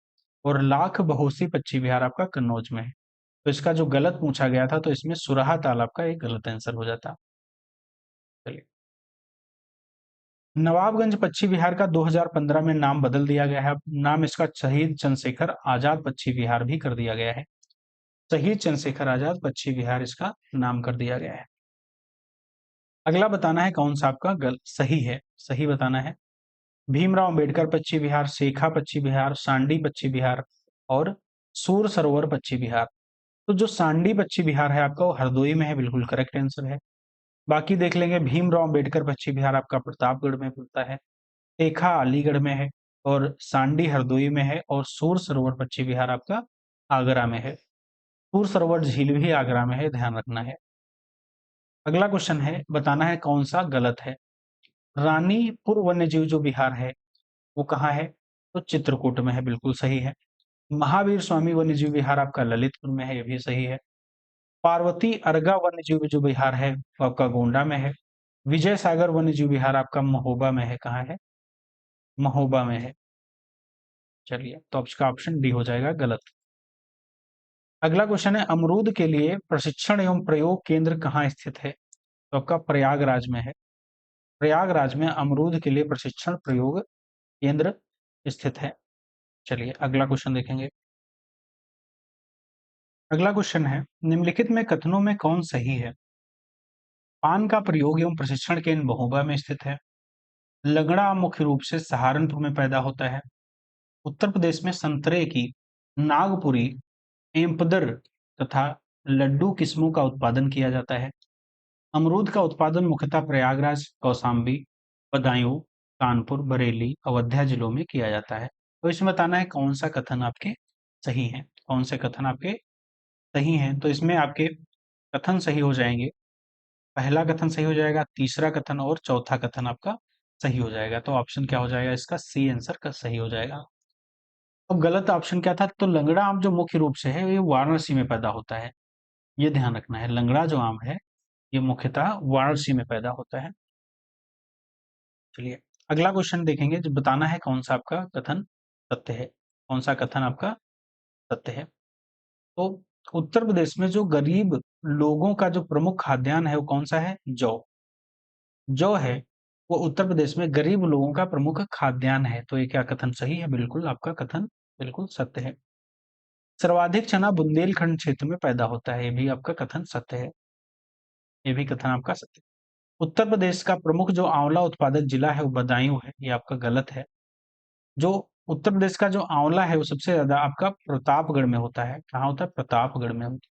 और लाख बहोसी पश्चिम बिहार आपका कन्नौज में है। तो इसका जो गलत पूछा गया था तो इसमें सुराहा ताल आपका एक गलत आंसर हो जाता। चलिए नवाबगंज पश्चिम बिहार का 2015 में नाम बदल दिया गया है। नाम इसका शहीद चंद्रशेखर आजाद पश्चिम बिहार भी कर दिया गया है। शहीद चंद्रशेखर आजाद पश्चिम बिहार इसका नाम कर दिया गया है। अगला बताना है कौन सा आपका सही है, सही बताना है। भीमराव अंबेडकर पश्चिम बिहार, शेखा पश्चिम बिहार, सांडी पश्चिम बिहार और सूर सरोवर पश्चिम बिहार। तो जो सांडी पश्चिम बिहार है आपका वो हरदोई में है, बिल्कुल करेक्ट आंसर है। बाकी देख लेंगे, भीमराव अंबेडकर पश्चिम बिहार आपका प्रतापगढ़ में पड़ता है, शेखा अलीगढ़ में है और सांडी हरदोई में है और सूर सरोवर पश्चिम बिहार आपका आगरा में है। सूर सरोवर झील भी आगरा में है, ध्यान रखना है। अगला क्वेश्चन है, बताना है कौन सा गलत है। रानीपुर वन्यजीव जो विहार है वो कहाँ है, तो चित्रकूट में है, बिल्कुल सही है। महावीर स्वामी वन्यजीव विहार आपका ललितपुर में है, ये भी सही है। पार्वती अर्गा वन्यजीव जो विहार है वो आपका गोंडा में है। विजय सागर वन्यजीव विहार आपका महोबा में है, कहाँ है, महोबा में है। चलिए, तो आपका ऑप्शन डी हो जाएगा गलत। अगला क्वेश्चन है, अमरूद के लिए प्रशिक्षण एवं प्रयोग केंद्र कहाँ स्थित है, तो आपका प्रयागराज में है। प्रयागराज में अमरूद के लिए प्रशिक्षण प्रयोग केंद्र स्थित है। चलिए, अगला क्वेश्चन देखेंगे। अगला क्वेश्चन है, निम्नलिखित में कथनों में कौन सही है। पान का प्रयोग एवं प्रशिक्षण केंद्र महोबा में स्थित है। लगड़ा आम मुख्य रूप से सहारनपुर में पैदा होता है। उत्तर प्रदेश में संतरे की नागपुरी, एम्पदर तथा लड्डू किस्मों का उत्पादन किया जाता है। अमरूद का उत्पादन मुख्यतः प्रयागराज, कौसाम्बी, बदायूं, कानपुर, बरेली, अयोध्या जिलों में किया जाता है। तो इसमें बताना है कौन सा कथन आपके सही है, कौन से कथन आपके सही हैं। तो इसमें आपके कथन सही हो जाएंगे, पहला कथन सही हो जाएगा, तीसरा कथन और चौथा कथन आपका सही हो जाएगा। तो ऑप्शन क्या हो जाएगा इसका, सी आंसर का सही हो जाएगा। अब गलत ऑप्शन क्या था, तो लंगड़ा आम जो मुख्य रूप से है ये वाराणसी में पैदा होता है, ये ध्यान रखना है। लंगड़ा जो आम है ये मुख्यतः वाराणसी में पैदा होता है। चलिए, अगला क्वेश्चन देखेंगे, जो बताना है कौन सा आपका कथन सत्य है, कौन सा कथन आपका सत्य है। तो उत्तर प्रदेश में जो गरीब लोगों का जो प्रमुख खाद्यान्न है वो कौन सा है, जौ। जौ है वो उत्तर प्रदेश में गरीब लोगों का प्रमुख खाद्यान्न है। तो ये क्या कथन सही है, बिल्कुल आपका कथन बिल्कुल सत्य है। सर्वाधिक चना बुंदेलखंड क्षेत्र में पैदा होता है, ये भी आपका कथन सत्य है, ये भी कथन आपका सत्य है। उत्तर प्रदेश का प्रमुख जो आंवला उत्पादक जिला है वो बदायूं है, ये आपका गलत है। जो उत्तर प्रदेश का जो आंवला है वो सबसे ज्यादा आपका प्रतापगढ़ में होता है, कहाँ होता है, प्रतापगढ़ में होता है।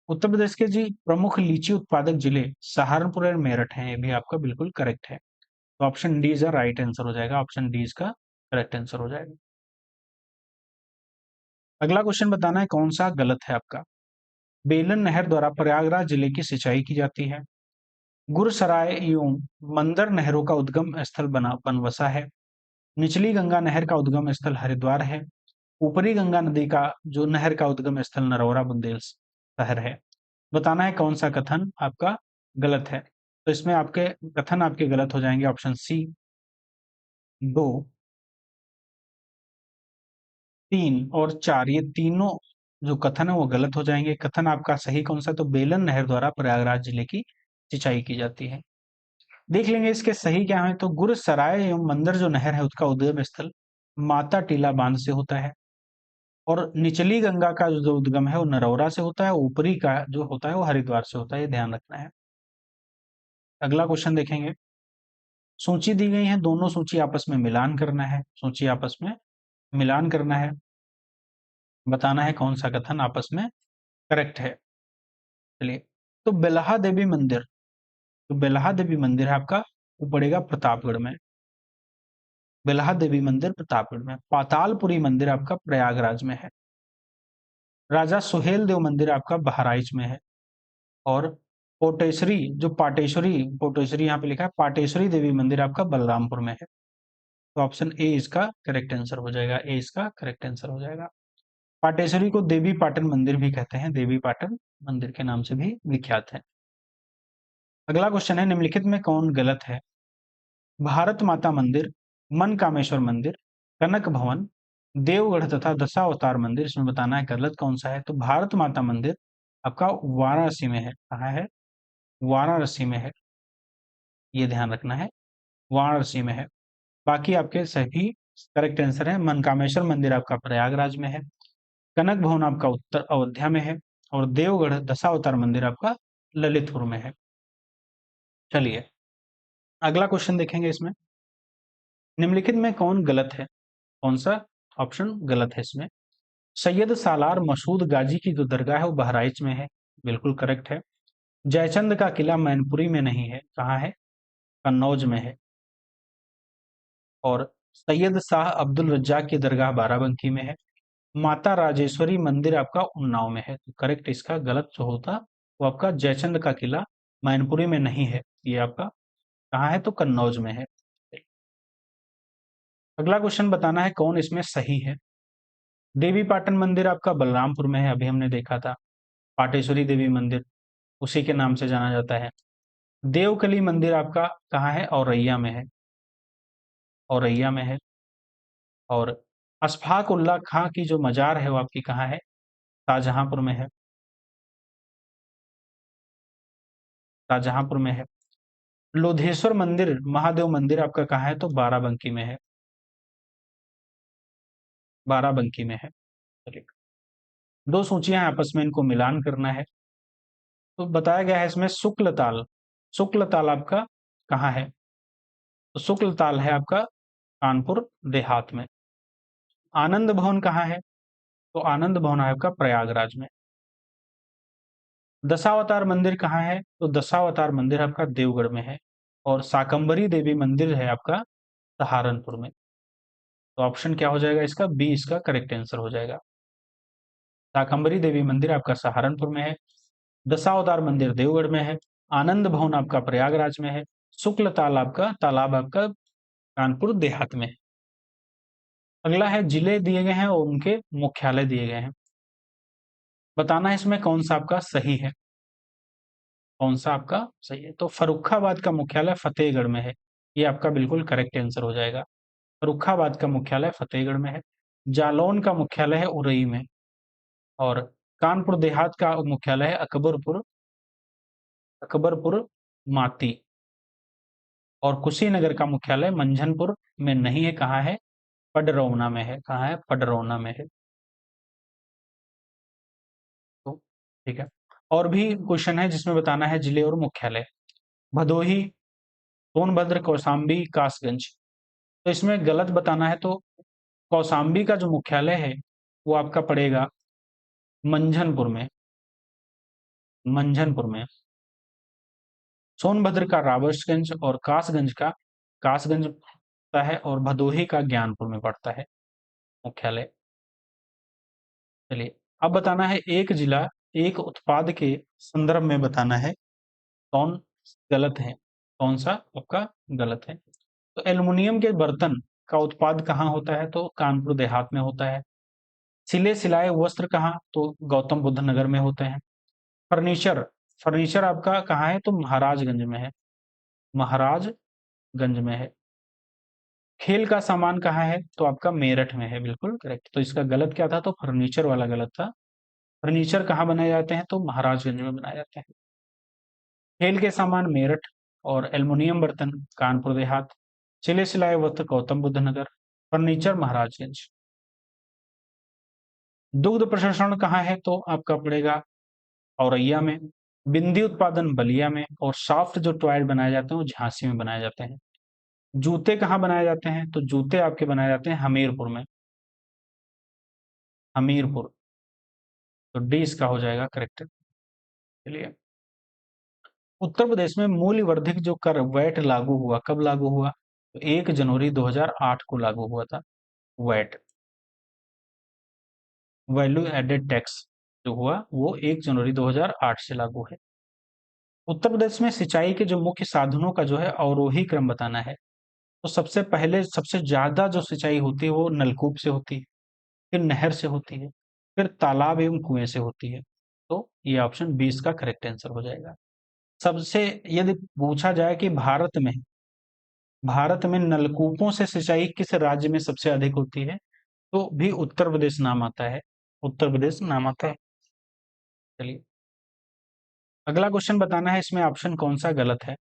उत्तर प्रदेश के जी प्रमुख लीची उत्पादक जिले सहारनपुर और मेरठ हैं, ये भी आपका बिल्कुल करेक्ट है। तो option D is right answer हो जाएगा, ऑप्शन डी इसका करेक्ट आंसर हो जाएगा। अगला क्वेश्चन बताना है कौन सा गलत है आपका। बेलन नहर द्वारा प्रयागराज जिले की सिंचाई की जाती है। गुरसराय एवं मंदर नहरों का उद्गम स्थल बना बनवसा है। निचली गंगा नहर का उद्गम स्थल हरिद्वार है। ऊपरी गंगा नदी का जो नहर का उद्गम स्थल नरौरा बुंदेलशहर है। बताना है कौन सा कथन आपका गलत है। तो इसमें आपके कथन आपके गलत हो जाएंगे, ऑप्शन सी, 2, 3 और 4, ये तीनों जो कथन है वो गलत हो जाएंगे। कथन आपका सही कौन सा, तो बेलन नहर द्वारा प्रयागराज जिले की सिंचाई की जाती है। देख लेंगे इसके सही क्या है, तो गुरसराय एवं मंदर जो नहर है उसका उद्गम स्थल माता टीला बांध से होता है। और निचली गंगा का जो उद्गम है वो नरौरा से होता है, ऊपरी का जो होता है वो हरिद्वार से होता है, ये ध्यान रखना है। अगला क्वेश्चन देखेंगे। सूची दी गई है, दोनों सूची आपस में मिलान करना है, सूची आपस में मिलान करना है। बताना है कौन सा कथन आपस में करेक्ट है। चलिए, तो बेल्हा देवी मंदिर, तो बेल्हा देवी मंदिर है आपका, वो पड़ेगा प्रतापगढ़ में। बेल्हा देवी मंदिर प्रतापगढ़ में। पातालपुरी मंदिर आपका प्रयागराज में है। राजा सुहेल देव मंदिर आपका बहराइच में है। और पोटेश्वरी जो पाटेश्वरी पोटेश्वरी यहाँ पे लिखा है, पाटेश्वरी देवी मंदिर आपका बलरामपुर में है। तो ऑप्शन ए इसका करेक्ट आंसर हो जाएगा, ए इसका करेक्ट आंसर हो जाएगा। पाटेश्वरी को देवी पाटन मंदिर भी कहते हैं, देवी पाटन मंदिर के नाम से भी विख्यात है। अगला क्वेश्चन है, निम्नलिखित में कौन गलत है। भारत माता मंदिर, मनकामेश्वर मंदिर, कनक भवन, देवगढ़ तथा दशावतार मंदिर, इसमें बताना है गलत कौन सा है। तो भारत माता मंदिर आपका वाराणसी में है, कहाँ है, वाराणसी में है, ये ध्यान रखना है, वाराणसी में है। बाकी आपके सभी करेक्ट आंसर है। मनकामेश्वर मंदिर आपका प्रयागराज में है, कनक भवन आपका उत्तर अयोध्या में है, और देवगढ़ दशावतार मंदिर आपका ललितपुर में है। चलिए, अगला क्वेश्चन देखेंगे। इसमें निम्नलिखित में कौन गलत है, कौन सा ऑप्शन गलत है इसमें। सैयद सालार मसूद गाजी की जो दरगाह है वो बहराइच में है, बिल्कुल करेक्ट है। जयचंद का किला मैनपुरी में नहीं है, कहाँ है, कन्नौज में है। और सैयद शाह अब्दुल रज्जाक की दरगाह बाराबंकी में है। माता राजेश्वरी मंदिर आपका उन्नाव में है। तो करेक्ट इसका गलत जो होता वो आपका जयचंद का किला मैनपुरी में नहीं है, ये आपका कहाँ है, तो कन्नौज में है। अगला क्वेश्चन बताना है कौन इसमें सही है। देवी पाटन मंदिर आपका बलरामपुर में है, अभी हमने देखा था। पाटेश्वरी देवी मंदिर उसी के नाम से जाना जाता है। देवकली मंदिर आपका कहाँ है, औरैया में है, औरैया में है। और अशफाक उल्ला खां की जो मजार है वो आपकी कहाँ है, शाहजहांपुर में है, शाहजहांपुर में है। लोधेश्वर मंदिर महादेव मंदिर आपका कहाँ है, तो बाराबंकी में है, बाराबंकी में है। चलिए, दो सूचियां हैं, आपस में इनको मिलान करना है। तो बताया गया है इसमें शुक्ल ताल, शुक्ल ताल आपका कहाँ है, तो शुक्ल ताल है आपका कानपुर देहात में। आनंद भवन कहाँ है, तो आनंद भवन है आपका प्रयागराज में। दशावतार मंदिर कहाँ है, तो दशावतार मंदिर आपका देवगढ़ में है। और शाकंभरी देवी मंदिर है आपका सहारनपुर में। तो ऑप्शन क्या हो जाएगा इसका, बी इसका करेक्ट आंसर हो जाएगा। शाकंभरी देवी मंदिर आपका सहारनपुर में है, दशावतार मंदिर देवगढ़ में है, आनंद भवन आपका प्रयागराज में है, शुक्ल तालाब आपका कानपुर देहात में है। अगला है जिले दिए गए हैं और उनके मुख्यालय दिए गए हैं। बताना है इसमें कौन सा आपका सही है, कौन सा आपका सही है। तो फर्रुखाबाद का मुख्यालय फतेहगढ़ में है, ये आपका बिल्कुल करेक्ट आंसर हो जाएगा। फर्रुखाबाद का मुख्यालय फतेहगढ़ में है। जालौन का मुख्यालय है उरई में। और कानपुर देहात का मुख्यालय है अकबरपुर, अकबरपुर माती। और कुशीनगर का मुख्यालय मंझनपुर में नहीं है, कहाँ है, पडरौना में है, कहाँ है, पडरौना में है। तो ठीक है, और भी क्वेश्चन है जिसमें बताना है जिले और मुख्यालय। भदोही, सोनभद्र, कौशाम्बी, कासगंज। तो इसमें गलत बताना है, तो कौशाम्बी का जो मुख्यालय है वो आपका पड़ेगा मंझनपुर में, मंझनपुर में। सोनभद्र का रावसगंज और कासगंज पड़ता है, और भदोही का ज्ञानपुर में पड़ता है मुख्यालय। चलिए, अब बताना है एक जिला एक उत्पाद के संदर्भ में बताना है कौन गलत है, कौन सा आपका गलत है। तो एल्युमिनियम के बर्तन का उत्पाद कहाँ होता है, तो कानपुर देहात में होता है। सिले सिलाए वस्त्र कहाँ, तो गौतम बुद्ध नगर में होते हैं। फर्नीचर, फर्नीचर आपका कहाँ है, तो महाराजगंज में है, महाराजगंज में है। खेल का सामान कहाँ है, तो आपका मेरठ में है, बिल्कुल करेक्ट। तो इसका गलत क्या था, तो फर्नीचर वाला गलत था। फर्नीचर कहाँ बनाए जाते हैं, तो महाराजगंज में बनाए जाते हैं। खेल के सामान मेरठ, और एल्युमिनियम बर्तन कानपुर देहात, सिले सिलाए वस्त्र गौतम बुद्ध नगर, फर्नीचर महाराजगंज। दुग्ध प्रसंस्करण कहाँ है, तो आपका पड़ेगा औरैया में। बिंदी उत्पादन बलिया में, और सॉफ्ट जो टॉय बनाए जाते हैं वो झांसी में बनाए जाते हैं। जूते कहाँ बनाए जाते हैं, तो जूते आपके बनाए जाते हैं हमीरपुर में, हमीरपुर। तो डी इसका हो जाएगा करेक्ट। चलिए, उत्तर प्रदेश में मूल्य वर्धित जो कर वैट लागू हुआ, कब लागू हुआ, तो 1 जनवरी 2008 को लागू हुआ था। वैट, वैल्यू एडेड टैक्स जो हुआ वो 1 जनवरी 2008 से लागू है। उत्तर प्रदेश में सिंचाई के जो मुख्य साधनों का जो है अवरोही क्रम बताना है। तो सबसे पहले सबसे ज्यादा जो सिंचाई होती है वो नलकूप से होती है, फिर नहर से होती है, फिर तालाब एवं कुएं से होती है। तो ये ऑप्शन 20 का करेक्ट आंसर हो जाएगा। सबसे, यदि पूछा जाए कि भारत में नलकूपों से सिंचाई किस राज्य में सबसे अधिक होती है, तो भी उत्तर प्रदेश नाम आता है, उत्तर प्रदेश नाम आता है। चलिए, अगला क्वेश्चन बताना है इसमें ऑप्शन कौन सा गलत है।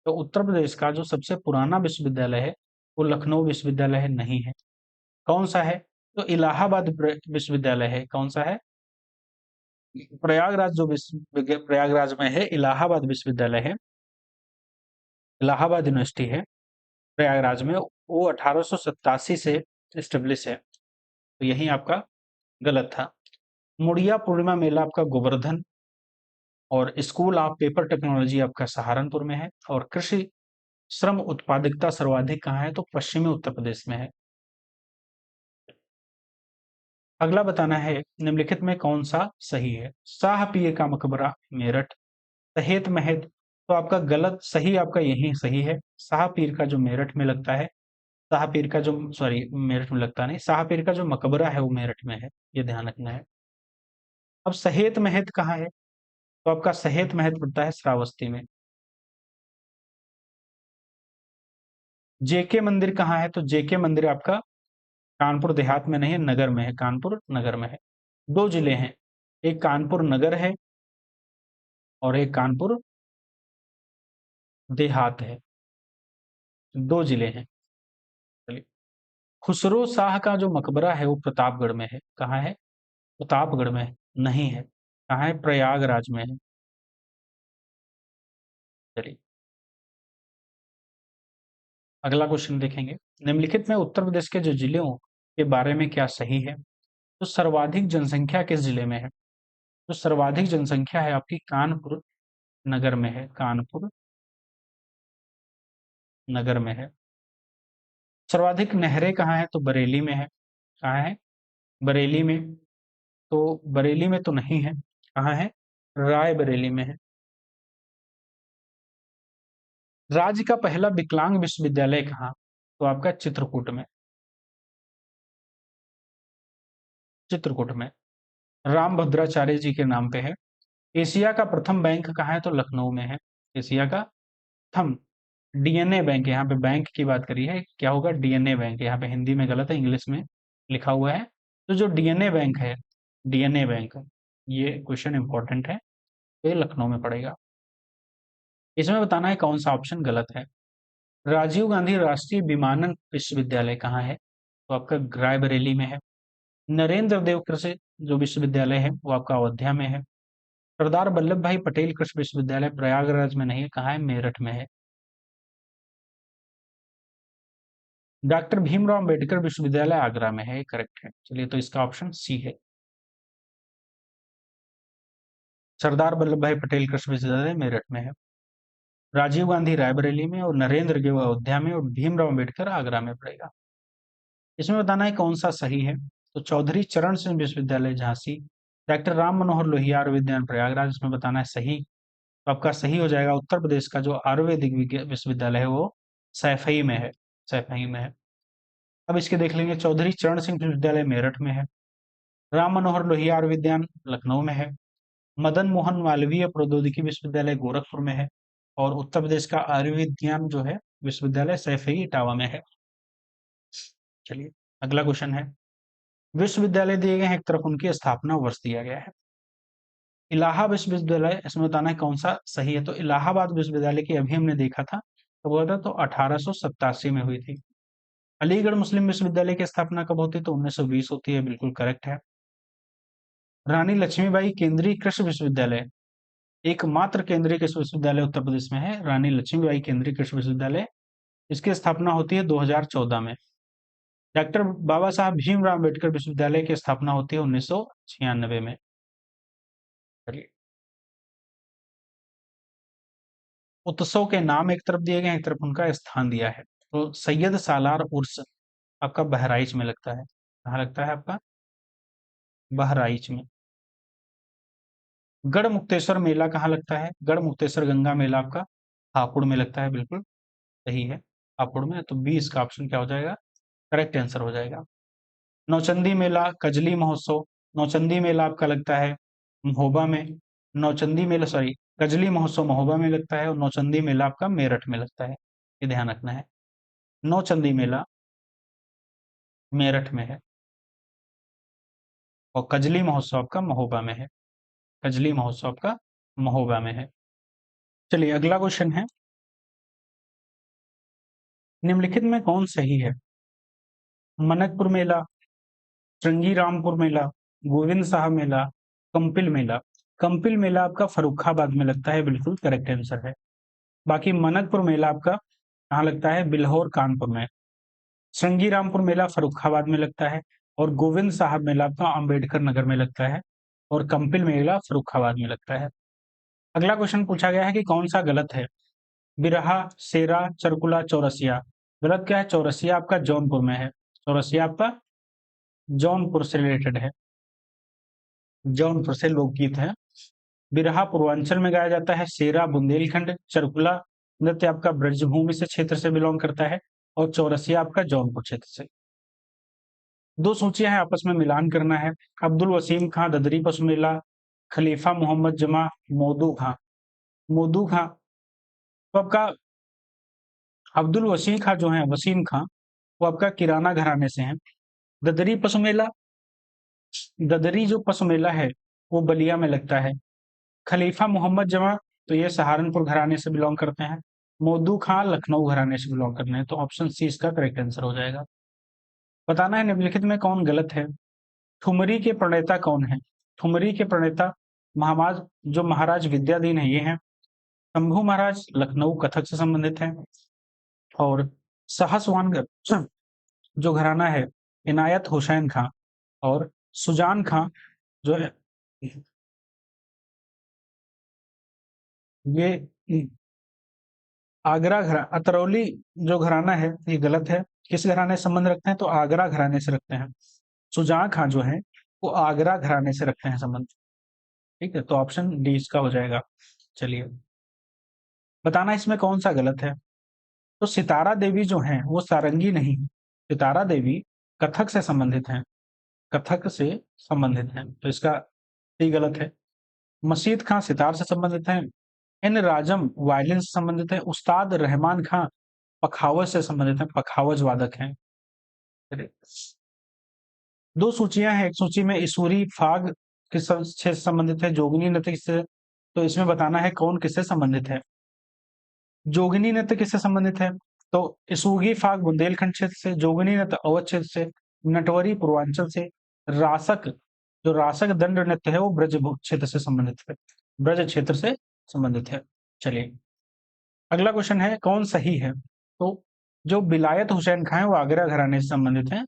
तो उत्तर प्रदेश का जो सबसे पुराना विश्वविद्यालय है वो लखनऊ विश्वविद्यालय है, नहीं है। कौन सा है, तो इलाहाबाद विश्वविद्यालय है। कौन सा है, प्रयागराज जो प्रयागराज में है इलाहाबाद विश्वविद्यालय है, इलाहाबाद यूनिवर्सिटी है प्रयागराज में, वो 1887 से स्टेब्लिश है। तो यही आपका गलत था। मुड़िया पूर्णिमा मेला आपका गोवर्धन, और स्कूल ऑफ पेपर टेक्नोलॉजी आपका सहारनपुर में है। और कृषि श्रम उत्पादकता सर्वाधिक कहाँ है, तो पश्चिमी उत्तर प्रदेश में है। अगला बताना है निम्नलिखित में कौन सा सही है। शाह पिए का मकबरा मेरठ, सहेत महत, तो आपका गलत, सही आपका यही सही है। शाहपीर का जो मेरठ में लगता है, शाहपीर का जो, सॉरी मेरठ में लगता नहीं, शाहपीर का जो मकबरा है वो मेरठ में है, ये ध्यान रखना है। अब सहेत महत कहाँ है? तो आपका सहेत महत पड़ता है श्रावस्ती में। जेके मंदिर कहाँ है? तो जेके मंदिर आपका कानपुर देहात में नहीं है, नगर में है, कानपुर नगर में है। दो जिले हैं, एक कानपुर नगर है और एक कानपुर देहात है, दो जिले हैं। चलिए, खुसरो शाह का जो मकबरा है वो प्रतापगढ़ में है। कहाँ है? प्रतापगढ़ में है? नहीं है। कहाँ है? प्रयागराज में है। चलिए, अगला क्वेश्चन देखेंगे। निम्नलिखित में उत्तर प्रदेश के जो जिलों के बारे में क्या सही है? तो सर्वाधिक जनसंख्या किस जिले में है? तो सर्वाधिक जनसंख्या है आपकी कानपुर नगर में है, कानपुर नगर में है। सर्वाधिक नहरें कहाँ है? तो बरेली में है। कहाँ है? बरेली में। तो बरेली में तो नहीं है, कहाँ है? रायबरेली में है। राज्य का पहला विकलांग विश्वविद्यालय कहाँ? तो आपका चित्रकूट में, चित्रकूट में रामभद्राचार्य जी के नाम पे है। एशिया का प्रथम बैंक कहाँ है? तो लखनऊ में है। एशिया का प्रथम डीएनए बैंक, यहाँ पे बैंक की बात करी है, क्या होगा? डीएनए बैंक, यहाँ पे हिंदी में गलत है, इंग्लिश में लिखा हुआ है। तो जो डीएनए बैंक है, डीएनए बैंक, ये क्वेश्चन इंपॉर्टेंट है, तो ये लखनऊ में पड़ेगा। इसमें बताना है कौन सा ऑप्शन गलत है। राजीव गांधी राष्ट्रीय विमानन विश्वविद्यालय कहाँ है? तो आपका रायबरेली में है। नरेंद्र देव कृषि जो विश्वविद्यालय है वो आपका अयोध्या में है। सरदार वल्लभ भाई पटेल कृषि विश्वविद्यालय प्रयागराज में नहीं है, कहाँ है? मेरठ में है। डॉक्टर भीमराव अंबेडकर विश्वविद्यालय आगरा में है, करेक्ट है। चलिए, तो इसका ऑप्शन सी है, सरदार वल्लभ भाई पटेल कृषि विश्वविद्यालय मेरठ में है। राजीव गांधी रायबरेली में और नरेंद्र देव अयोध्या में और भीमराव अंबेडकर आगरा में पड़ेगा। इसमें बताना है कौन सा सही है। तो चौधरी चरण सिंह विश्वविद्यालय झांसी, डॉक्टर राम मनोहर लोहिया आयुर्विज्ञान प्रयागराज, इसमें बताना है सही। तो आपका सही हो जाएगा उत्तर प्रदेश का जो आयुर्वेदिक विश्वविद्यालय है वो सैफई में है, सैफई में है। अब इसके देख लेंगे, चौधरी चरण सिंह विश्वविद्यालय मेरठ में है। राम मनोहर लोहिया आयुर्विज्ञान लखनऊ में है। मदन मोहन मालवीय प्रौद्योगिकी विश्वविद्यालय गोरखपुर में है। और उत्तर प्रदेश का आयुर्विज्ञान जो है विश्वविद्यालय सैफई इटावा में है। चलिए, अगला क्वेश्चन है। विश्वविद्यालय दिए गए हैं, एक तरफ उनकी स्थापना वर्ष दिया गया है। इलाहाबाद विश्वविद्यालय, इसमें बताना है कौन सा सही है। तो इलाहाबाद विश्वविद्यालय की अभी हमने देखा था, कब हुआ था? तो 1887 में हुई थी। अलीगढ़ मुस्लिम विश्वविद्यालय की स्थापना कब होती है? तो 1920 होती है, बिल्कुल करेक्ट है। रानी लक्ष्मीबाई केंद्रीय कृषि विश्वविद्यालय, एकमात्र केंद्रीय कृषि विश्वविद्यालय उत्तर प्रदेश में है, रानी लक्ष्मीबाई केंद्रीय कृषि विश्वविद्यालय। इसकी स्थापना होती है 2014 में। डॉक्टर बाबा साहब भीमराव अम्बेडकर विश्वविद्यालय की स्थापना होती है 1996 में। चलिए, उत्सव के नाम एक तरफ दिए गए हैं, एक तरफ उनका स्थान दिया है। तो सैयद सालार उर्स आपका बहराइच में लगता है। कहाँ लगता है आपका? बहराइच में। गढ़ मुक्तेश्वर मेला कहाँ लगता है? गढ़ मुक्तेश्वर गंगा मेला आपका हापुड़ में लगता है, बिल्कुल सही है, हापुड़ में। तो बी इसका ऑप्शन क्या हो जाएगा? करेक्ट आंसर हो जाएगा। नौचंदी मेला, कजली महोत्सव, नौचंदी मेला आपका लगता है महोबा में। नौचंदी मेला, सॉरी, कजली महोत्सव महोबा में लगता है और नौचंदी मेला आपका मेरठ में लगता है, ये ध्यान रखना है। नौचंदी मेला मेरठ में है और कजली महोत्सव आपका महोबा में है। कजली महोत्सव आपका महोबा में है। चलिए, अगला क्वेश्चन है। निम्नलिखित में कौन सही है? मनकपुर मेला, श्रृंगीरामपुर मेला, गोविंद साहब मेला, कंपिल मेला। कंपिल मेला आपका फर्रुखाबाद में लगता है, बिल्कुल करेक्ट आंसर है। बाकी मनकपुर मेला आपका कहाँ लगता है? बिल्हौर कानपुर में। श्रृंगीरामपुर मेला फर्रुखाबाद में लगता है और गोविंद साहब मेला आपका अम्बेडकर नगर में लगता है और कंपिल मेला फर्रुखाबाद में लगता है। अगला क्वेश्चन पूछा गया है कि कौन सा गलत है। बिरहा, सेरा, चरकुला, चौरसिया। गलत क्या है? चौरसिया आपका जौनपुर में है। चौरसिया आपका जौनपुर से रिलेटेड है, जौनपुर से लोकगीत है। बिरहा पूर्वांचल में गाया जाता है, शेरा बुंदेलखंड, चरकुला नृत्य आपका ब्रजभूमि से क्षेत्र से बिलोंग करता है, और चौरसिया आपका जौनपुर क्षेत्र से। दो सूचियां हैं, आपस में मिलान करना है। अब्दुल वसीम खां ददरी पसमेला, खलीफा मोहम्मद जमा मोदू खां। मोदू खां तो आपका अब्दुल वसीम खां जो है, वसीम खां, वो आपका किराना घराने से हैं। ददरी पसमेला, ददरी जो पसमेला है वो बलिया में लगता है। खलीफा मोहम्मद जमा, तो ये सहारनपुर घराने से बिलोंग करते हैं। मोदू खां लखनऊ घराने से बिलोंग करते हैं, तो ऑप्शन सी इसका करेक्ट आंसर हो जाएगा। बताना है निम्नलिखित में कौन गलत है। ठुमरी के प्रणेता कौन है। ठुमरी के प्रणेता महाराज जो महाराज विद्याधीन है ये हैं। शंभू महाराज लखनऊ कथक से संबंधित हैं। और शाहसवानगढ़ जो घराना है इनायत हुसैन खां और सुजान खां जो है ये आगरा अतरौली जो घराना है ये गलत है। किस घराने से संबंध रखते हैं, तो आगरा घराने से रखते हैं। सुजान खां जो है वो आगरा घराने से रखते हैं संबंध। ठीक है, तो ऑप्शन डी इसका हो जाएगा। चलिए, बताना इसमें कौन सा गलत है। तो सितारा देवी जो हैं वो सारंगी नहीं, सितारा देवी कथक से संबंधित हैं। कथक से संबंधित हैं, तो इसका डी गलत है। मशीद खां सितार से संबंधित हैं। एन राजम वायलिन से संबंधित है। उस्ताद रहमान खां पखावज से संबंधित हैं, पखावज वादक हैं। दो सूचियां हैं, एक सूची में इसूरी फाग किस से संबंधित है, जोगनी नृत्य किससे, तो इसमें बताना है कौन किससे संबंधित है। जोगनी नृत्य किससे संबंधित है, तो इसूगी फाग बुंदेलखंड क्षेत्र से, जोगनी नृत्य अवध क्षेत्र से, नटवरी पूर्वांचल से, रासक जो रासक दंड नृत्य है वो ब्रज क्षेत्र से संबंधित है, ब्रज क्षेत्र से संबंधित है। चलिए, अगला क्वेश्चन है कौन सही है। तो जो बिलायत हुसैन खां है वो आगरा घराने से संबंधित है,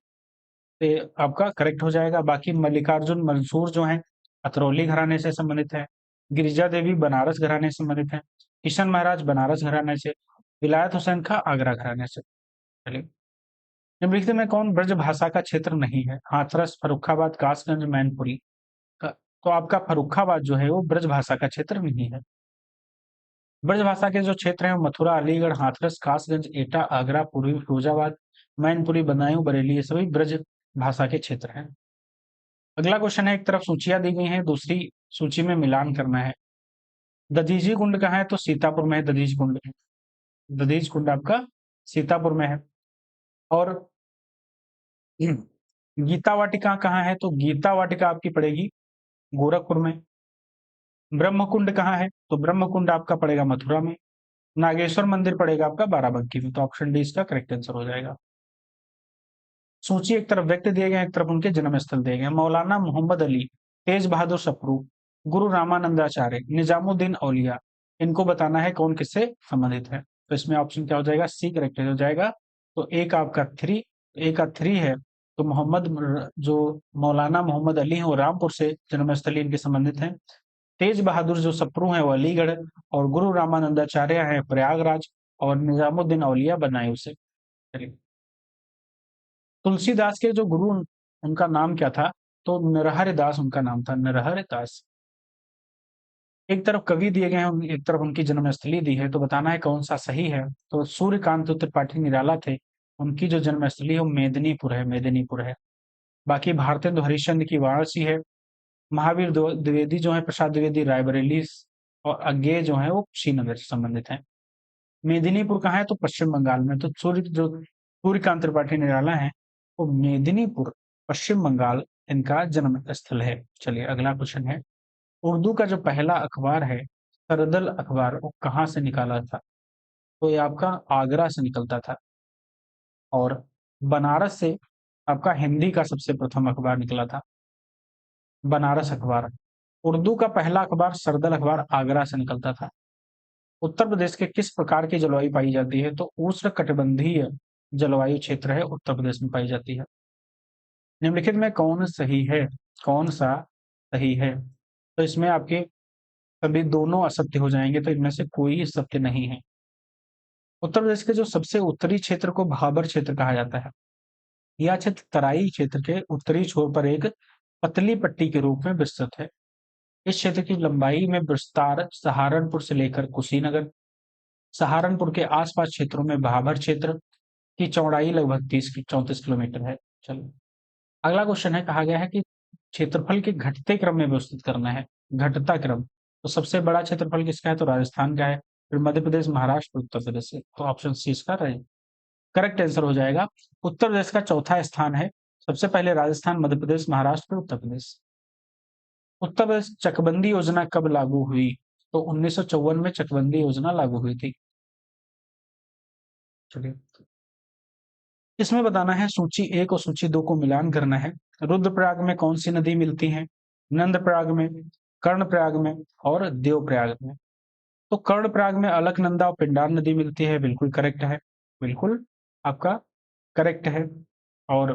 तो आपका करेक्ट हो जाएगा। बाकी मल्लिकार्जुन मंसूर जो है अतरौली घराने से संबंधित है। गिरिजा देवी बनारस घराने से संबंधित है। किशन महाराज बनारस घराने से। विलायत हुसैन खां आगरा घराने से। चलिए, निम्नलिखित में कौन ब्रज भाषा का क्षेत्र नहीं है। हाथरस, फर्रुखाबाद, कासगंज, मैनपुरी। तो आपका फर्रुखाबाद जो है वो ब्रज भाषा का क्षेत्र नहीं है। ब्रज भाषा के जो क्षेत्र हैं मथुरा, अलीगढ़, हाथरस, कासगंज, एटा, आगरा, पूर्वी फिरोजाबाद, मैनपुरी, बदायूं, बरेली, ये सभी ब्रज भाषा के क्षेत्र हैं। अगला क्वेश्चन है, एक तरफ सूचियां दी गई हैं, दूसरी सूची में मिलान करना है। दधीजी कुंड कहाँ है, तो सीतापुर में है दधीज कुंड। दधीज कुंड आपका सीतापुर में है। और गीता वाटिका कहाँ है, तो गीता वाटिका आपकी पड़ेगी गोरखपुर में। ब्रह्म कुंड कहाँ है, तो ब्रह्म कुंड आपका पड़ेगा मथुरा में। नागेश्वर मंदिर पड़ेगा आपका बाराबंकी में, तो ऑप्शन डी इसका करेक्ट आंसर हो जाएगा। सूची एक तरफ व्यक्ति दिए गए, एक तरफ उनके जन्म स्थल दिए गए। मौलाना मोहम्मद अली, तेज बहादुर सप्रू, गुरु रामानंदाचार्य, निजामुद्दीन औलिया, इनको बताना है कौन किससे संबंधित है। तो इसमें ऑप्शन क्या हो जाएगा, सी करेक्ट हो जाएगा। तो एक आपका थ्री, एक का थ्री है, तो जो मौलाना मोहम्मद अली है वो रामपुर से जन्मस्थली इनके संबंधित हैं। तेज बहादुर जो सप्रू हैं वो अलीगढ़, और गुरु रामानंदाचार्य हैं प्रयागराज, और निजामुद्दीन औलिया बदायूं से। चलिए, तुलसीदास के जो गुरु उनका नाम क्या था, तो नरहरि दास उनका नाम था, नरहरि दास। एक तरफ कवि दिए गए हैं, एक तरफ उनकी जन्मस्थली दी है, तो बताना है कौन सा सही है। तो सूर्यकांत त्रिपाठी निराला थे, उनकी जो जन्मस्थली है वो मेदिनीपुर है, मेदिनीपुर है। बाकी भारतेंदु हरिश्चंद्र की वाराणसी है। महावीर द्विवेदी जो है, प्रसाद द्विवेदी रायबरेली, और अज्ञेय जो है वो श्रीनगर से संबंधित है। मेदिनीपुर कहाँ है, तो पश्चिम बंगाल में। तो सूर्यकांत त्रिपाठी निराला है वो मेदिनीपुर पश्चिम बंगाल इनका जन्म स्थल है। चलिए, अगला क्वेश्चन है, उर्दू का जो पहला अखबार है सरदल अखबार वो कहाँ से निकाला था, तो ये आपका आगरा से निकलता था। और बनारस से आपका हिंदी का सबसे प्रथम अखबार निकला था, बनारस अखबार। उर्दू का पहला अखबार सरदल अखबार आगरा से निकलता था। उत्तर प्रदेश के किस प्रकार की जलवायु पाई जाती है, तो उष्णकटिबंधीय जलवायु क्षेत्र है उत्तर प्रदेश में पाई जाती है। निम्नलिखित में कौन सही है, कौन सा सही है, तो इसमें आपके सभी दोनों असत्य हो जाएंगे, तो इनमें से कोई सत्य नहीं है। उत्तर प्रदेश के जो सबसे उत्तरी क्षेत्र को भाबर क्षेत्र कहा जाता है। यह क्षेत्र तराई क्षेत्र के उत्तरी छोर पर एक पतली पट्टी के रूप में विस्तृत है। इस क्षेत्र की लंबाई में विस्तार सहारनपुर से लेकर कुशीनगर, सहारनपुर के आसपास क्षेत्रों में भाबर क्षेत्र की चौड़ाई लगभग 34 किलोमीटर है। चलो अगला क्वेश्चन है, कहा गया है कि क्षेत्रफल के घटते क्रम में व्यवस्थित करना है, घटता क्रम। तो सबसे बड़ा क्षेत्रफल किसका है, तो राजस्थान का है, फिर मध्य प्रदेश, महाराष्ट्र, उत्तर प्रदेश से। तो ऑप्शन सी इसका रहे करेक्ट आंसर हो जाएगा। उत्तर प्रदेश का चौथा स्थान है, सबसे पहले राजस्थान, मध्य प्रदेश, महाराष्ट्र, उत्तर प्रदेश। उत्तर प्रदेश चकबंदी योजना कब लागू हुई, तो 1954 में चकबंदी योजना लागू हुई थी। चलिए इसमें बताना है सूची 1 और सूची 2 को मिलान करना है। रुद्रप्रयाग में कौन सी नदी मिलती है, नंदप्रयाग में, कर्णप्रयाग में और देवप्रयाग में। तो कर्णप्रयाग में अलकनंदा और पिंडार नदी मिलती है, बिल्कुल करेक्ट है, बिल्कुल आपका करेक्ट है। और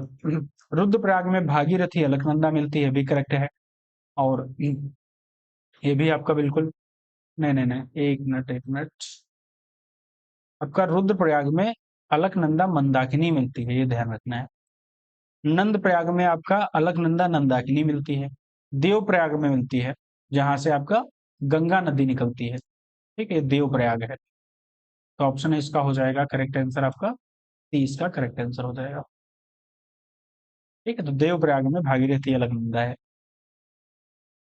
रुद्रप्रयाग में भागीरथी अलकनंदा मिलती है, भी करेक्ट है। और ये भी आपका बिल्कुल नहीं नहीं नहीं, एक मिनट आपका रुद्रप्रयाग में अलकनंदा मंदाकिनी मिलती है, ये ध्यान रखना है। नंद प्रयाग में आपका अलकनंदा नंदाकिनी मिलती है, देव प्रयाग में मिलती है, जहां से आपका गंगा नदी निकलती है। ठीक है, देव प्रयाग है। तो ऑप्शन इसका हो जाएगा करेक्ट आंसर, आपका 30 का करेक्ट आंसर हो जाएगा। ठीक है, तो देव प्रयाग में भागीरथी अलकनंदा है,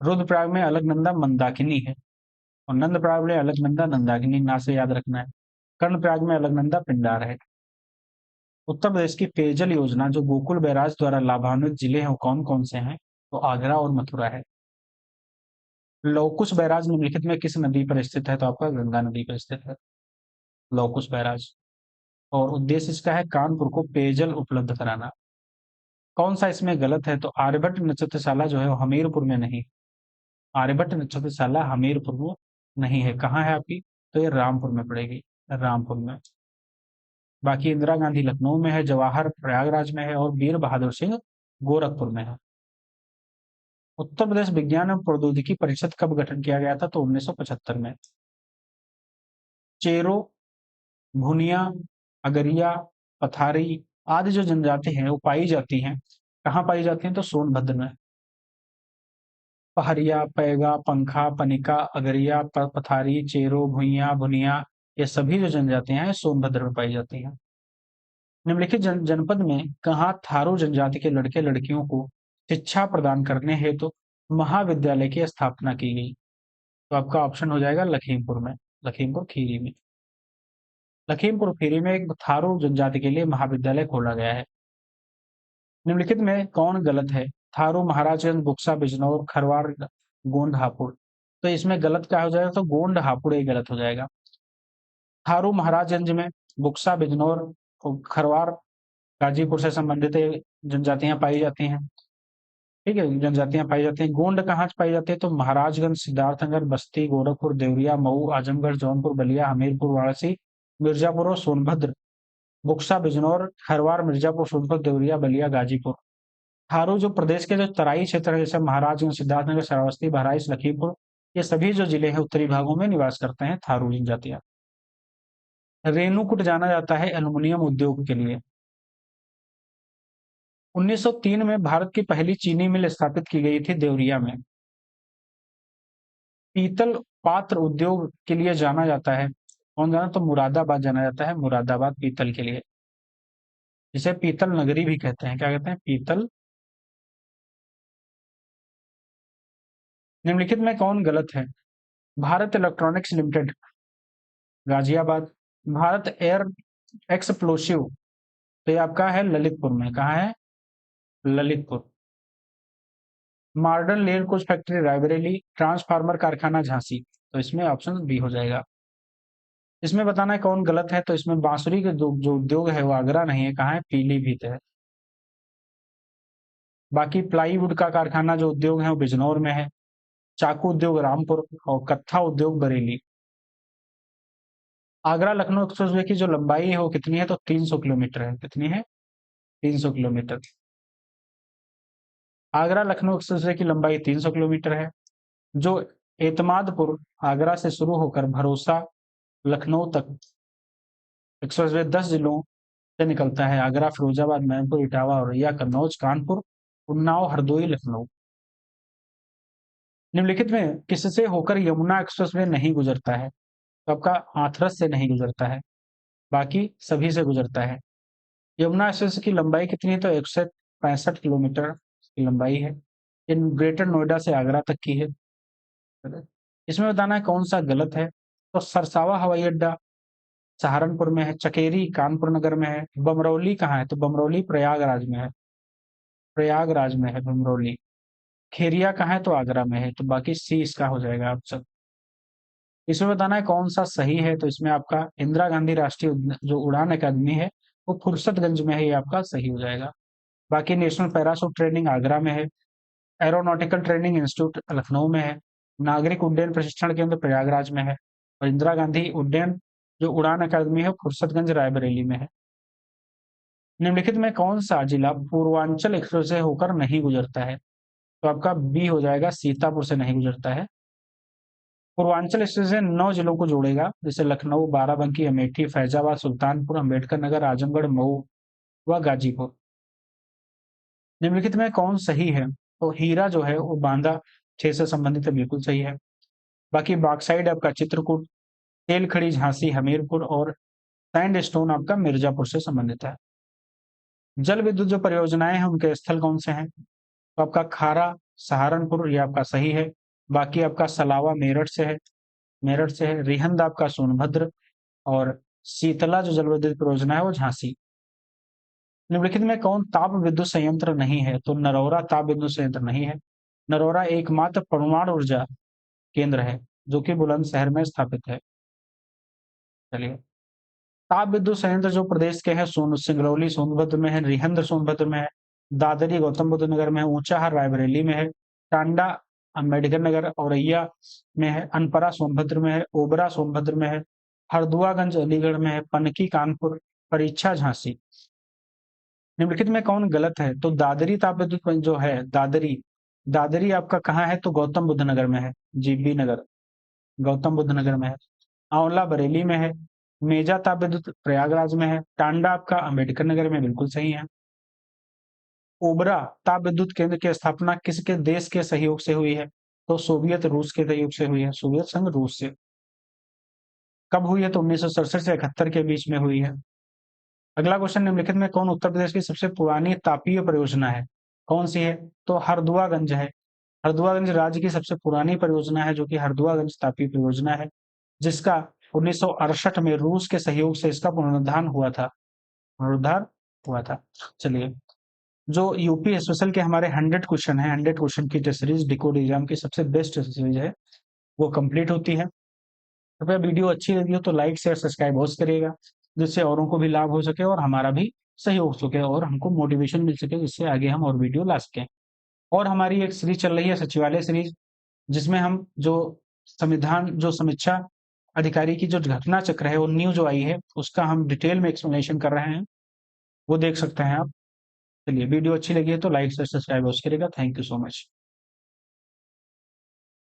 रुद्रप्रयाग में अलकनंदा मंदाकिनी है, और नंद प्रयाग में अलकनंदा नंदाकिनी, ना से याद रखना है। कर्ण प्रयाग में अलकनंदा पिंडार है। उत्तर प्रदेश की पेयजल योजना जो गोकुल बैराज द्वारा लाभान्वित जिले हैं वो कौन कौन से हैं, तो आगरा और मथुरा है। लवकुश बैराज निम्नलिखित में किस नदी पर स्थित है, तो आपका गंगा नदी पर स्थित है लवकुश बैराज। और उद्देश्य इसका है कानपुर को पेयजल उपलब्ध कराना। कौन सा इसमें गलत है, तो आर्यभट्ट नक्षत्रशाला जो है वो हमीरपुर में नहीं, आर्यभट्ट नक्षत्रशाला हमीरपुर में नहीं है, कहाँ है आपकी, तो ये रामपुर में पड़ेगी, रामपुर में। बाकी इंदिरा गांधी लखनऊ में है, जवाहर प्रयागराज में है, और वीर बहादुर सिंह गोरखपुर में है। उत्तर प्रदेश विज्ञान एवं प्रौद्योगिकी परिषद कब गठन किया गया था, तो 1975 में। चेरो, भुनिया, अगरिया, पथारी आदि जो जनजाति हैं वो पाई जाती हैं, कहाँ पाई जाती हैं, तो सोनभद्र में। पहरिया, पैगा, पंखा, पनिका, अगरिया, पथारी, चेरो, भुइया, भुनिया, ये सभी जो जनजातियां हैं सोनभद्र में पाई जाती हैं। निम्नलिखित जनपद में कहाँ थारू जनजाति के लड़के लड़कियों को शिक्षा प्रदान करने हेतु तो महाविद्यालय की स्थापना की गई, तो आपका ऑप्शन हो जाएगा लखीमपुर में, लखीमपुर खीरी में। लखीमपुर खीरी में एक थारू जनजाति के लिए महाविद्यालय खोला गया है। निम्नलिखित में कौन गलत है, थारू, महाराजगंज, बुक्सा, बिजनौर, खरवार, गोंड, हापुड़। तो इसमें गलत क्या हो जाएगा, तो गोंड हापुड़ ही गलत हो जाएगा। थारू महाराजगंज में, बुक्सा, बिजनौर और खरवार गाजीपुर से संबंधित जनजातियां पाई जाती हैं। ठीक है, जनजातियां पाई जाती हैं। गोंड कहाँ पाई जाती है, तो महाराजगंज, सिद्धार्थनगर, बस्ती, गोरखपुर, देवरिया, मऊ, आजमगढ़, जौनपुर, बलिया, हमीरपुर, वाराणसी, मिर्जापुर और सोनभद्र। बुक्सा, बिजनौर, खरवार, मिर्जापुर, सोनभद्र, देवरिया, बलिया, गाजीपुर। थारू जो प्रदेश के जो तराई क्षेत्र है, जैसे महाराजगंज, सिद्धार्थनगर, श्रावस्ती, बहराइच, लखीमपुर, ये सभी जो जिले हैं उत्तरी भागों में निवास करते हैं थारू जनजातियां। रेणुकूट जाना जाता है एल्युमिनियम उद्योग के लिए। 1903 में भारत की पहली चीनी मिल स्थापित की गई थी देवरिया में। पीतल पात्र उद्योग के लिए जाना जाता है कौन जाना, तो मुरादाबाद जाना जाता है, मुरादाबाद पीतल के लिए, जिसे पीतल नगरी भी कहते हैं। क्या कहते हैं, पीतल। निम्नलिखित में कौन गलत है, Bharat electronics limited Ghaziabad, Bharat air explosive, तो ये आपका है ललितपुर में, कहाँ है, Lalitpur. Modern layer coach factory Raebareli, transformer कारखाना झांसी, तो इसमें ऑप्शन बी हो जाएगा। इसमें बताना है कौन गलत है, तो इसमें बांसुरी के जो उद्योग है वो आगरा नहीं है, कहाँ है, पीलीभीत है। बाकी प्लाईवुड का कारखाना जो उद्योग है वो बिजनौर में है, चाकू उद्योग रामपुर और कत्था उद्योग बरेली। आगरा लखनऊ एक्सप्रेसवे की जो लंबाई है वो कितनी है, तो 300 किलोमीटर है, कितनी है, 300 किलोमीटर। आगरा लखनऊ एक्सप्रेसवे की लंबाई 300 किलोमीटर है, जो एतमादपुर आगरा से शुरू होकर भरोसा लखनऊ तक एक्सप्रेसवे 10 जिलों से निकलता है, आगरा, फिरोजाबाद, मैनपुर, इटावा, औरैया, कन्नौज, कानपुर, उन्नाव, हरदोई, लखनऊ। निम्नलिखित में किससे होकर यमुना एक्सप्रेसवे नहीं गुजरता है? तो आपका हाथरस से नहीं गुजरता है, बाकी सभी से गुजरता है। यमुना एक्सप्रेस की लंबाई कितनी है? तो 165 किलोमीटर की लंबाई है। ये ग्रेटर नोएडा से आगरा तक की है। इसमें बताना है कौन सा गलत है। तो सरसावा हवाई अड्डा सहारनपुर में है, चकेरी कानपुर नगर में है, बमरौली कहाँ है? तो बमरौली प्रयागराज में है, प्रयागराज में है बमरौली। खेरिया कहाँ है? तो आगरा में है। तो बाकी सी इसका हो जाएगा ऑप्शन। इसमें बताना है कौन सा सही है। तो इसमें आपका इंदिरा गांधी राष्ट्रीय जो उड़ान अकादमी है वो फुर्सतगंज में है, ये आपका सही हो जाएगा। बाकी नेशनल पैराशूट ट्रेनिंग आगरा में है, एरोनॉटिकल ट्रेनिंग इंस्टीट्यूट लखनऊ में है, नागरिक उड्डयन प्रशिक्षण केंद्र प्रयागराज में है, और इंदिरा गांधी उड्डयन जो उड़ान अकादमी है फुर्सतगंज रायबरेली में है। निम्नलिखित में कौन सा जिला पूर्वांचल एक्सप्रेस से होकर नहीं गुजरता है? तो आपका बी हो जाएगा, सीतापुर से नहीं गुजरता है। पूर्वांचल एक्सप्रेस से 9 जिलों को जोड़ेगा, जैसे लखनऊ, बाराबंकी, अमेठी, फैजाबाद, सुल्तानपुर, अम्बेडकर नगर, आजमगढ़, मऊ व गाजीपुर। निम्नलिखित में कौन सही है? तो हीरा जो है वो बांदा 6 से संबंधित है, बिल्कुल सही है। बाकी बॉक्साइड आपका चित्रकूट, तेलखड़ी झांसी हमीरपुर, और सैंड स्टोन आपका मिर्जापुर से संबंधित है। जल विद्युत जो परियोजनाएं हैं उनके स्थल कौन से हैं? तो आपका खारा सहारनपुर, ये आपका सही है। बाकी आपका सलावा मेरठ से है, मेरठ से है। रिहंद आपका सोनभद्र, और शीतला जो जल विद्युत परियोजना है वो झांसी। निम्नलिखित में कौन ताप विद्युत संयंत्र नहीं है? तो नरौरा ताप विद्युत संयंत्र नहीं है। नरौरा एकमात्र परमाणु ऊर्जा केंद्र है जो कि बुलंदशहर में स्थापित है। चलिए, ताप विद्युत संयंत्र जो प्रदेश के हैं, सिंगरौली सोनभद्र में है, रिहंद सोनभद्र में है, दादरी गौतम बुद्ध नगर में है, ऊंचाहार रायबरेली में है, टांडा अम्बेडकर नगर औरैया में है, अनपरा सोनभद्र में है, ओबरा सोनभद्र में है, हरदुआगंज अलीगढ़ में है, पनकी कानपुर, परीक्षा झांसी। निम्नलिखित में कौन गलत है? तो दादरी ताप विद्युत जो है, दादरी, दादरी आपका कहाँ है? तो गौतम बुद्ध नगर में है, जीबी नगर गौतम बुद्ध नगर में है। आंवला बरेली में है, मेजा ताप विद्युत प्रयागराज में है, टांडा आपका अम्बेडकर नगर में, बिल्कुल सही है। ओबरा ताप विद्युत केंद्र की स्थापना किसके देश के सहयोग से हुई है? तो सोवियत रूस के सहयोग से हुई है, सोवियत संघ रूस से। कब हुई है? तो 1967 से 71 के बीच में हुई है। अगला क्वेश्चन, निम्नलिखित में कौन उत्तर प्रदेश की सबसे पुरानी तापीय परियोजना है? कौन सी है? तो हरदुआगंज है। हरदुआगंज राज्य की सबसे पुरानी परियोजना है, जो कि हरदुआगंज तापीय परियोजना है, जिसका 1968 में रूस के सहयोग से इसका पुनरुद्धार हुआ था, पुनरुद्धार हुआ था। चलिए, जो यूपी स्पेशल के हमारे 100 क्वेश्चन है, 100 क्वेश्चन की जो सीरीज डिकोड एग्जाम की सबसे बेस्ट सीरीज है, वो कंप्लीट होती है। कृपया वीडियो अच्छी लगी हो तो लाइक शेयर सब्सक्राइब अवश्य करिएगा, जिससे औरों को भी लाभ हो सके और हमारा भी सहयोग हो सके और हमको मोटिवेशन मिल सके, जिससे आगे हम और वीडियो ला सकें। और हमारी एक सीरीज चल रही है सचिवालय सीरीज, जिसमें हम जो संविधान जो समीक्षा अधिकारी की जो घटना चक्र है, वो न्यू जो आई है, उसका हम डिटेल में एक्सप्लेनेशन कर रहे हैं, वो देख सकते हैं आप। चलिए, वीडियो अच्छी लगी है तो लाइक शेयर सब्सक्राइब अवश्य करिएगा। Thank you so much.